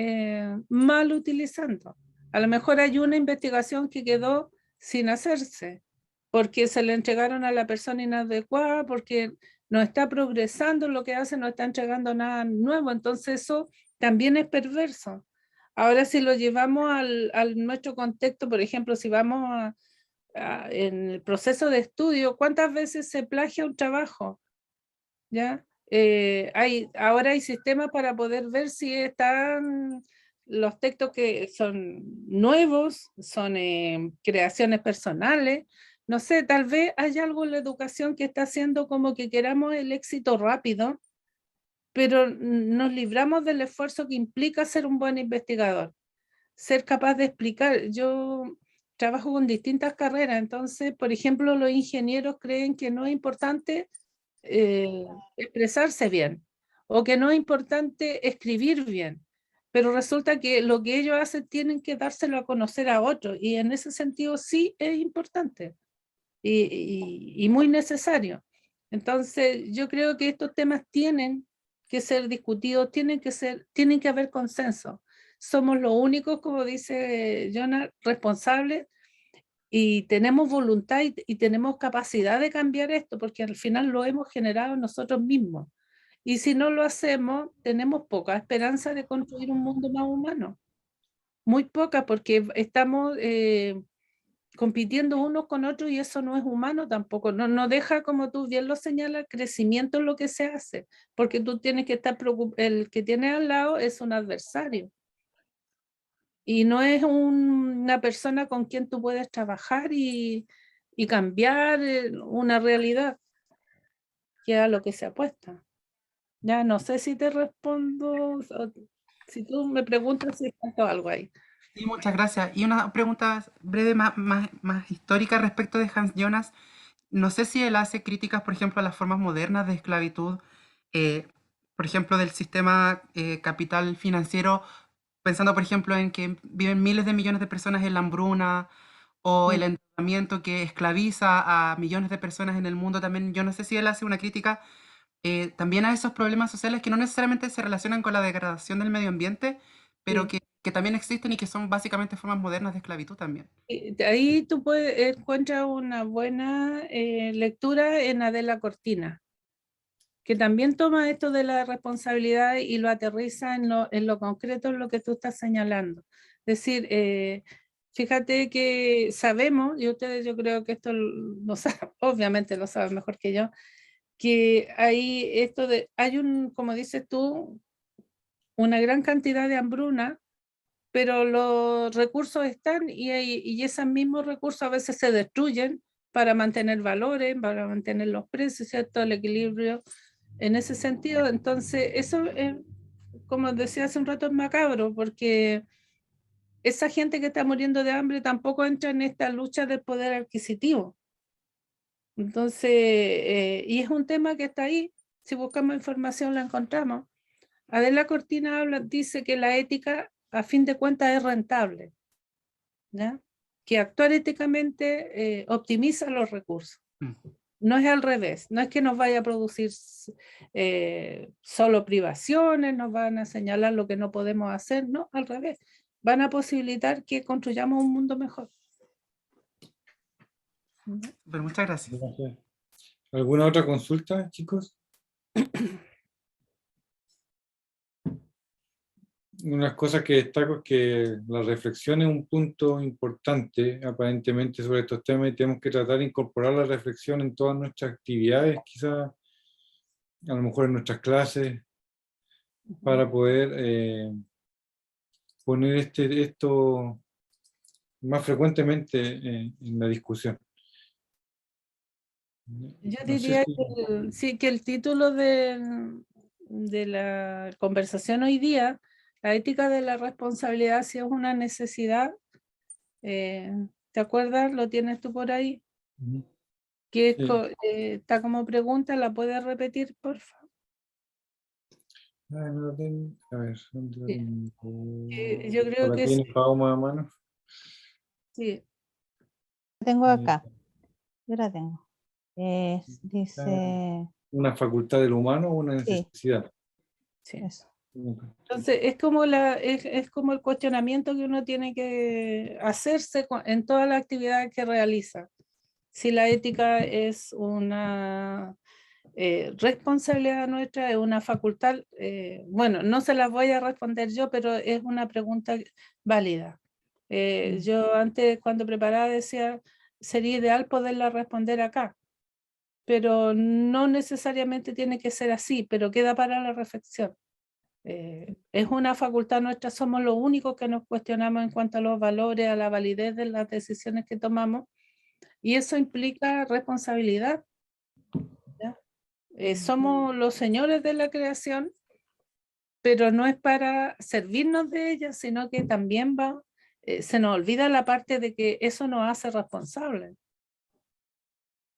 mal utilizando. A lo mejor hay una investigación que quedó sin hacerse, porque se le entregaron a la persona inadecuada, porque no está progresando lo que hace, no está entregando nada nuevo, entonces eso también es perverso. Ahora, si lo llevamos al nuestro contexto, por ejemplo, si vamos en el proceso de estudio, ¿cuántas veces se plagia un trabajo? ¿Ya? Ahora hay sistemas para poder ver si están los textos que son nuevos, son creaciones personales. No sé, tal vez hay algo en la educación que está haciendo como que queramos el éxito rápido, pero nos libramos del esfuerzo que implica ser un buen investigador. ser capaz de explicar. Yo trabajo con distintas carreras, entonces, por ejemplo, los ingenieros creen que no es importante expresarse bien o que no es importante escribir bien, pero resulta que lo que ellos hacen tienen que dárselo a conocer a otros y en ese sentido sí es importante y muy necesario. Entonces, yo creo que estos temas tienen que ser discutidos, tienen que haber consenso. Somos los únicos, como dice Jonah, responsables y tenemos voluntad y tenemos capacidad de cambiar esto, porque al final lo hemos generado nosotros mismos. Y si no lo hacemos, tenemos poca esperanza de construir un mundo más humano. Muy poca, porque estamos compitiendo unos con otros y eso no es humano tampoco. No deja, como tú bien lo señalas, crecimiento en lo que se hace, porque tú tienes que estar preocupado, el que tiene al lado es un adversario. Y no es una persona con quien tú puedes trabajar y cambiar una realidad, que es a lo que se apuesta. Ya no sé si te respondo, si tú me preguntas si falta algo ahí. Sí, muchas gracias. Y una pregunta breve más histórica respecto de Hans Jonas. No sé si él hace críticas, por ejemplo, a las formas modernas de esclavitud, eh, por ejemplo, del sistema capital financiero, pensando, por ejemplo, en que viven miles de millones de personas en la hambruna o el endeudamiento que esclaviza a millones de personas en el mundo también. Yo no sé si él hace una crítica también a esos problemas sociales que no necesariamente se relacionan con la degradación del medio ambiente, pero Sí. que también existen y que son básicamente formas modernas de esclavitud también. Ahí tú encuentras una buena lectura en Adela Cortina, que también toma esto de la responsabilidad y lo aterriza en lo concreto, en lo que tú estás señalando. Es decir, fíjate que sabemos, y ustedes yo creo que esto lo saben, obviamente lo saben mejor que yo, que hay como dices tú, una gran cantidad de hambruna, pero los recursos están y esos mismos recursos a veces se destruyen para mantener valores, para mantener los precios, ¿cierto? El equilibrio en ese sentido. Entonces, eso es, como decía hace un rato, es macabro, porque esa gente que está muriendo de hambre tampoco entra en esta lucha del poder adquisitivo. Entonces, y es un tema que está ahí, si buscamos información la encontramos. Adela Cortina dice que la ética, a fin de cuentas, es rentable, ¿ya? Que actuar éticamente optimiza los recursos. No es al revés, no es que nos vaya a producir solo privaciones, nos van a señalar lo que no podemos hacer, no, al revés, van a posibilitar que construyamos un mundo mejor. Pero muchas gracias. ¿Alguna otra consulta, chicos? Unas cosas que destaco es que la reflexión es un punto importante, aparentemente, sobre estos temas y tenemos que tratar de incorporar la reflexión en todas nuestras actividades, quizás a lo mejor en nuestras clases, para poder poner esto más frecuentemente en la discusión. Yo No sé diría si- que, sí, que el título de la conversación hoy día, la ética de la responsabilidad, si es una necesidad, ¿te acuerdas? ¿Lo tienes tú por ahí? Ujú. Que Sí. está como pregunta, ¿la puedes repetir, por favor? Ah, no lo tengo. A ver, ¿dónde lo Sí. tengo? Yo creo ¿La que sí. tiene Pauma a mano? Sí. La tengo Eh, acá, yo la tengo. Dice, ¿Una facultad del humano o una sí, necesidad? Sí. eso. Entonces, es como el cuestionamiento que uno tiene que hacerse en toda la actividad que realiza. Si la ética es una responsabilidad nuestra, es una facultad, bueno, no se las voy a responder yo, pero es una pregunta válida. Yo antes, cuando preparaba, decía, sería ideal poderla responder acá, pero no necesariamente tiene que ser así, pero queda para la reflexión. Es una facultad nuestra, somos los únicos que nos cuestionamos en cuanto a los valores, a la validez de las decisiones que tomamos, y eso implica responsabilidad. ¿Ya? Somos los señores de la creación pero no es para servirnos de ella, sino que también se nos olvida la parte de que eso nos hace responsables.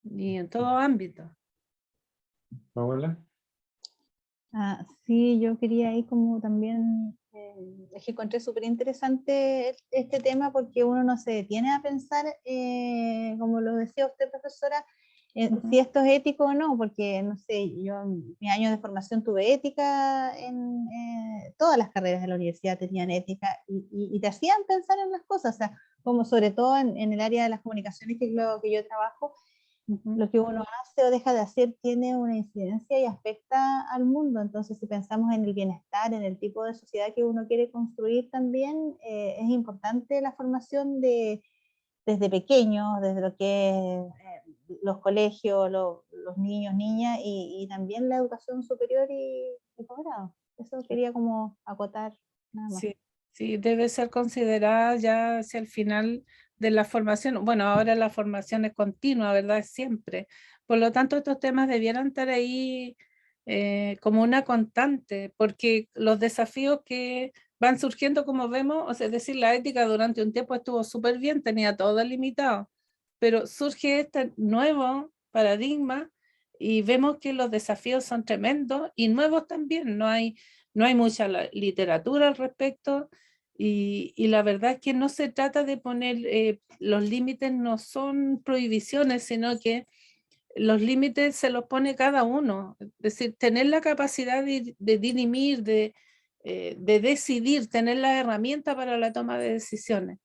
Y en todo ámbito. Paola. Sí, yo quería ahí como también, es que encontré súper interesante este tema porque uno no se detiene a pensar, como lo decía usted, profesora, si esto es ético o no, porque no sé, yo en mi año de formación tuve ética, todas las carreras de la universidad tenían ética y te hacían pensar en las cosas, o sea, como sobre todo en el área de las comunicaciones, que es lo que yo trabajo. Lo que uno hace o deja de hacer tiene una incidencia y afecta al mundo. Entonces, si pensamos en el bienestar, en el tipo de sociedad que uno quiere construir también, es importante la formación desde pequeños, desde lo que es los colegios, los niños, niñas, y también la educación superior y posgrado. Eso quería como acotar nada más. Sí, sí, debe ser considerada ya hacia el final de la formación. Bueno, ahora la formación es continua, ¿verdad? Es siempre. Por lo tanto, estos temas debieran estar ahí como una constante, porque los desafíos que van surgiendo, como vemos, o sea, es decir, la ética durante un tiempo estuvo súper bien, tenía todo limitado, pero surge este nuevo paradigma y vemos que los desafíos son tremendos y nuevos también. No hay mucha literatura al respecto y la verdad es que no se trata de poner, los límites no son prohibiciones, sino que los límites se los pone cada uno. Es decir, tener la capacidad de dirimir, de decidir, tener la herramienta para la toma de decisiones.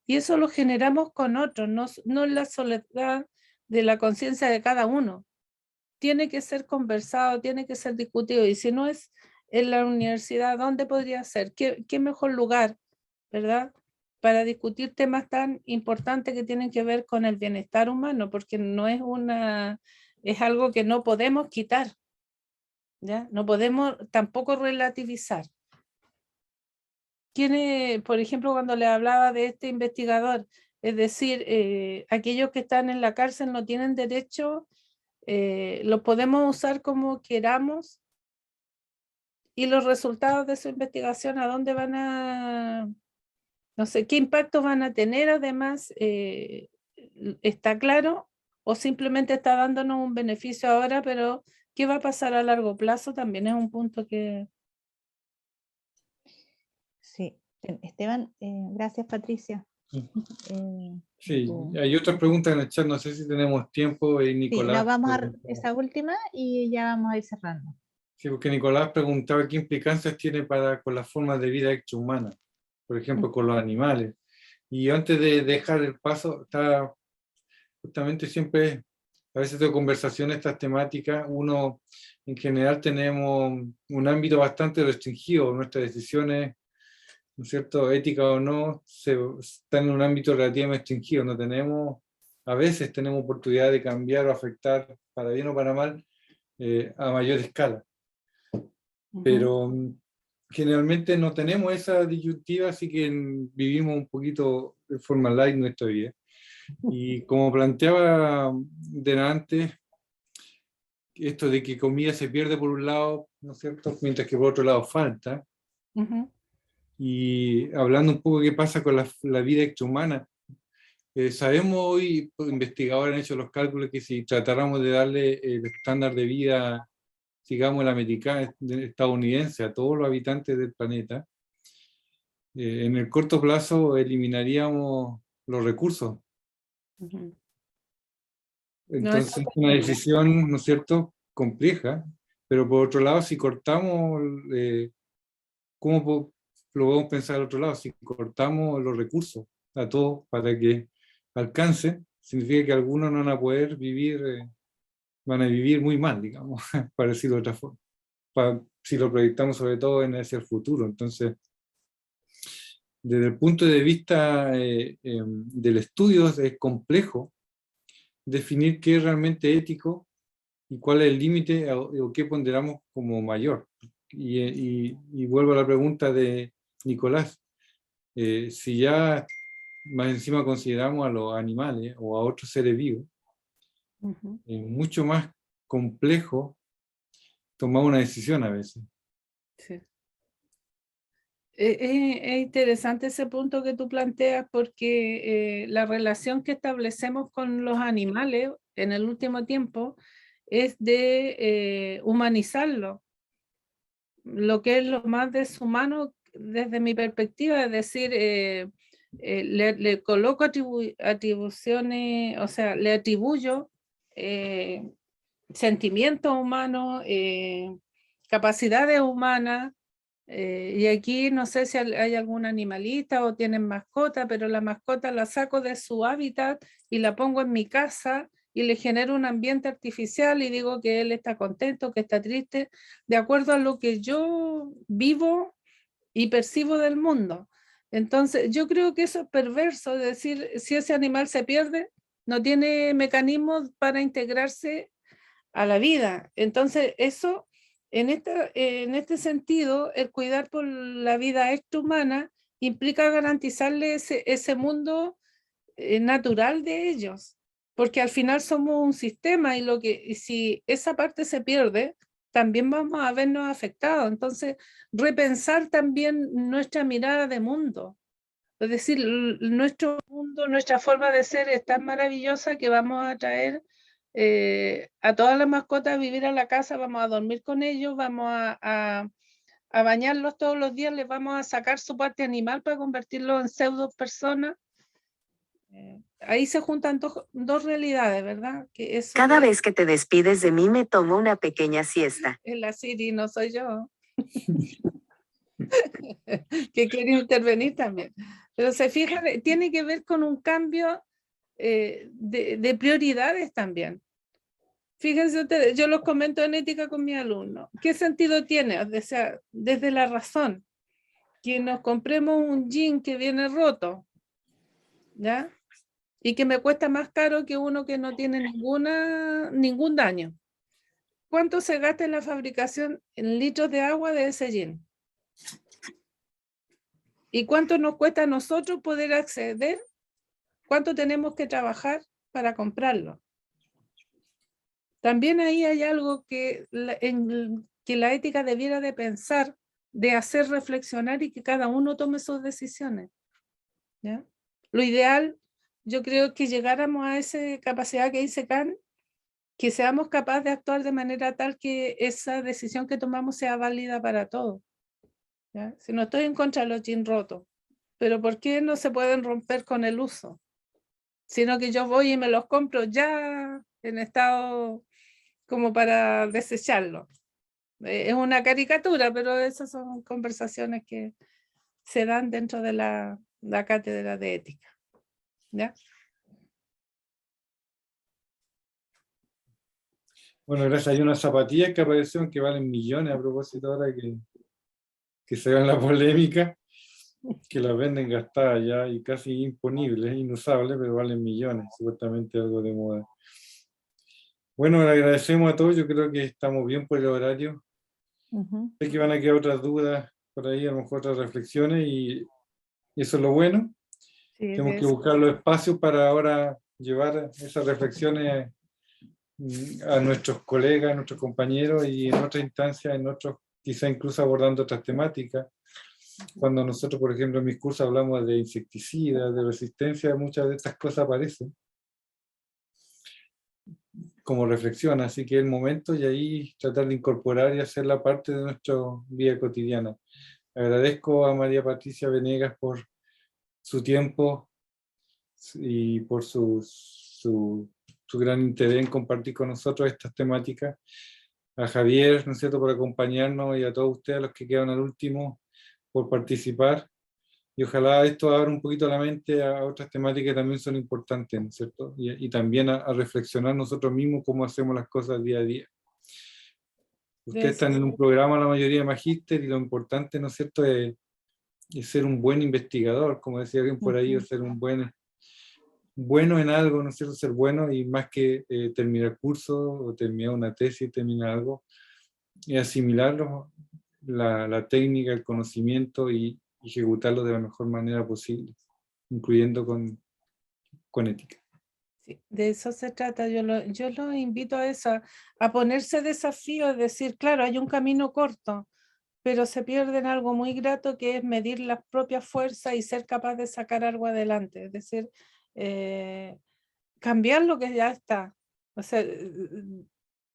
Y eso lo generamos con otros, no la soledad de la conciencia de cada uno. Tiene que ser conversado, tiene que ser discutido, y si no es en la universidad, ¿dónde podría ser? ¿Qué mejor lugar, verdad? Para discutir temas tan importantes que tienen que ver con el bienestar humano, porque no es es algo que no podemos quitar, ¿ya? No podemos tampoco relativizar. Por ejemplo, cuando le hablaba de este investigador, es decir, aquellos que están en la cárcel no tienen derecho, lo podemos usar como queramos, y los resultados de su investigación, ¿a dónde van no sé, qué impacto van a tener? Además, ¿está claro? ¿O simplemente está dándonos un beneficio ahora, pero qué va a pasar a largo plazo? También es un punto que... Sí, Esteban, gracias Patricia. Sí, hay otras preguntas en el chat, no sé si tenemos tiempo. Sí, Nicolás, vamos a esa última y ya vamos a ir cerrando. sí, porque Nicolás preguntaba qué implicancias tiene con las formas de vida extrahumanas, por ejemplo, con los animales. Y antes de dejar el paso, está justamente siempre, a veces tengo conversaciones estas temáticas, uno en general tenemos un ámbito bastante restringido, nuestras decisiones, ¿no es cierto?, ética o no, están en un ámbito relativamente restringido, a veces tenemos oportunidad de cambiar o afectar, para bien o para mal, a mayor escala. Pero generalmente no tenemos esa disyuntiva, así que vivimos un poquito de forma light nuestra vida. Y como planteaba delante, esto de que comida se pierde por un lado, ¿no es cierto?, mientras que por otro lado falta. Y hablando un poco de qué pasa con la vida extrahumana, sabemos hoy, investigadores han hecho los cálculos, que si tratáramos de darle el estándar de vida, digamos, el americano, estadounidense, a todos los habitantes del planeta, en el corto plazo eliminaríamos los recursos. Entonces es una decisión, ¿no es cierto?, compleja, pero por otro lado, si cortamos, ¿cómo lo podemos pensar al otro lado? Si cortamos los recursos a todos para que alcance, significa que algunos no van a poder vivir, van a vivir muy mal, digamos, para decirlo de otra forma, si lo proyectamos sobre todo hacia el futuro. Entonces, desde el punto de vista del estudio, es complejo definir qué es realmente ético y cuál es el límite o qué ponderamos como mayor. Y vuelvo a la pregunta de Nicolás. Si ya más encima consideramos a los animales o a otros seres vivos, es mucho más complejo tomar una decisión a veces. Sí. Es interesante ese punto que tú planteas porque la relación que establecemos con los animales en el último tiempo es de humanizarlo, lo que es lo más deshumano desde mi perspectiva, es decir, le coloco atribuciones, o sea, le atribuyo sentimientos humanos, capacidades humanas. Y aquí no sé si hay algún animalista o tienen mascota, pero la mascota la saco de su hábitat y la pongo en mi casa y le genero un ambiente artificial y digo que él está contento, que está triste, de acuerdo a lo que yo vivo y percibo del mundo. Entonces, yo creo que eso es perverso, es decir, si ese animal se pierde, no tiene mecanismos para integrarse a la vida. Entonces, eso, en este sentido, el cuidar por la vida extrahumana implica garantizarle ese mundo natural de ellos, porque al final somos un sistema y si esa parte se pierde, también vamos a vernos afectados. Entonces, repensar también nuestra mirada de mundo. Es decir, nuestro mundo, nuestra forma de ser es tan maravillosa que vamos a traer a todas las mascotas a vivir a la casa, vamos a dormir con ellos, vamos a bañarlos todos los días, les vamos a sacar su parte animal para convertirlos en pseudo personas. Ahí se juntan dos realidades, ¿verdad? Que eso Cada vez que te despides de mí me tomo una pequeña siesta. es la Siri, no soy yo. Que quiere intervenir también. Pero se fijan, tiene que ver con un cambio de prioridades también. Fíjense ustedes, yo los comento en ética con mis alumnos. ¿Qué sentido tiene? O sea, desde la razón, que nos compremos un jean que viene roto, ¿ya? Y que me cuesta más caro que uno que no tiene ningún daño. ¿Cuánto se gasta en la fabricación en litros de agua de ese jean? ¿Y cuánto nos cuesta a nosotros poder acceder? ¿Cuánto tenemos que trabajar para comprarlo? También ahí hay algo que la ética debiera de pensar, de hacer reflexionar y que cada uno tome sus decisiones, ¿ya? Lo ideal, yo creo que llegáramos a esa capacidad que dice Kant, que seamos capaces de actuar de manera tal que esa decisión que tomamos sea válida para todos, ¿ya? Si no estoy en contra de los jeans rotos, pero ¿por qué no se pueden romper con el uso? Sino que yo voy y me los compro ya en estado como para desecharlo. Es una caricatura, pero esas son conversaciones que se dan dentro de la cátedra de ética, ¿ya? Bueno, gracias. Hay unas zapatillas que aparecieron que valen millones, a propósito ahora que se ve en la polémica, que las venden gastadas ya y casi imponibles, inusables, pero valen millones, supuestamente algo de moda. Bueno, le agradecemos a todos, yo creo que estamos bien por el horario. Sé que van a quedar otras dudas por ahí, a lo mejor otras reflexiones, y eso es lo bueno. Sí, Tenemos que buscar los espacios para ahora llevar esas reflexiones a nuestros colegas, a nuestros compañeros y en otras instancias, quizá incluso abordando otras temáticas. Cuando nosotros, por ejemplo, en mis cursos hablamos de insecticidas, de resistencia, muchas de estas cosas aparecen como reflexión, así que es el momento y ahí tratar de incorporar y hacerla parte de nuestra vida cotidiana. Agradezco a María Patricia Venegas por su tiempo y por su gran interés en compartir con nosotros estas temáticas. A Javier, ¿no es cierto?, por acompañarnos, y a todos ustedes, a los que quedan al último, por participar. Y ojalá esto abra un poquito la mente a otras temáticas que también son importantes, ¿no es cierto? Y también a reflexionar nosotros mismos cómo hacemos las cosas día a día. Ustedes están en un programa, la mayoría de magíster, y lo importante, ¿no es cierto?, es ser un buen investigador, como decía alguien por ahí, o ser un bueno en algo, ¿no es cierto?, ser bueno, y más que terminar curso o terminar una tesis, terminar algo, y asimilarlo, la técnica, el conocimiento, y ejecutarlo de la mejor manera posible, incluyendo con ética. Sí, de eso se trata. Yo los invito a eso, a ponerse desafíos, es decir, claro, hay un camino corto, pero se pierden algo muy grato, que es medir las propias fuerzas y ser capaz de sacar algo adelante, es decir, cambiar lo que ya está, o sea,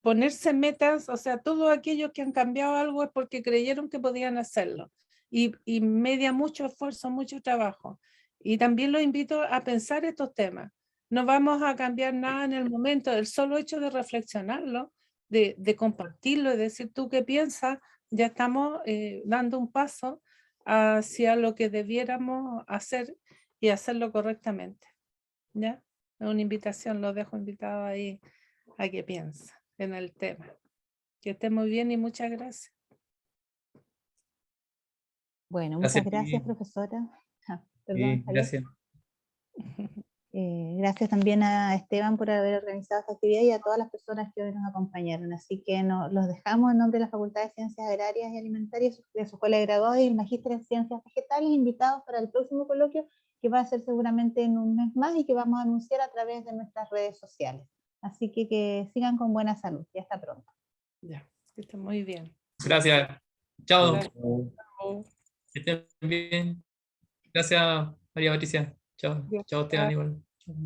ponerse metas, o sea, todos aquellos que han cambiado algo es porque creyeron que podían hacerlo, y media mucho esfuerzo, mucho trabajo. Y también los invito a pensar estos temas. No vamos a cambiar nada en el momento, el solo hecho de reflexionarlo, de compartirlo, de decir tú qué piensas, ya estamos dando un paso hacia lo que debiéramos hacer y hacerlo correctamente. ¿Ya? Es una invitación, lo dejo invitado ahí a que piensen en el tema. Que esté muy bien y muchas gracias. Bueno, Gracias, muchas gracias, Vivi. profesora. Sí, Perdón, Javier. gracias. Gracias también a Esteban por haber organizado esta actividad y a todas las personas que hoy nos acompañaron. Así que los dejamos en nombre de la Facultad de Ciencias Agrarias y Alimentarias de su Escuela de Graduados y el Magíster en Ciencias Vegetales, invitados para el próximo coloquio, que va a ser seguramente en un mes más y que vamos a anunciar a través de nuestras redes sociales. Así que sigan con buena salud. Y hasta pronto. Ya, que esté muy bien. Gracias. Chao. Gracias. Chao. Que estén bien. Gracias, María Patricia. Chao. Chao, Esteban, igual.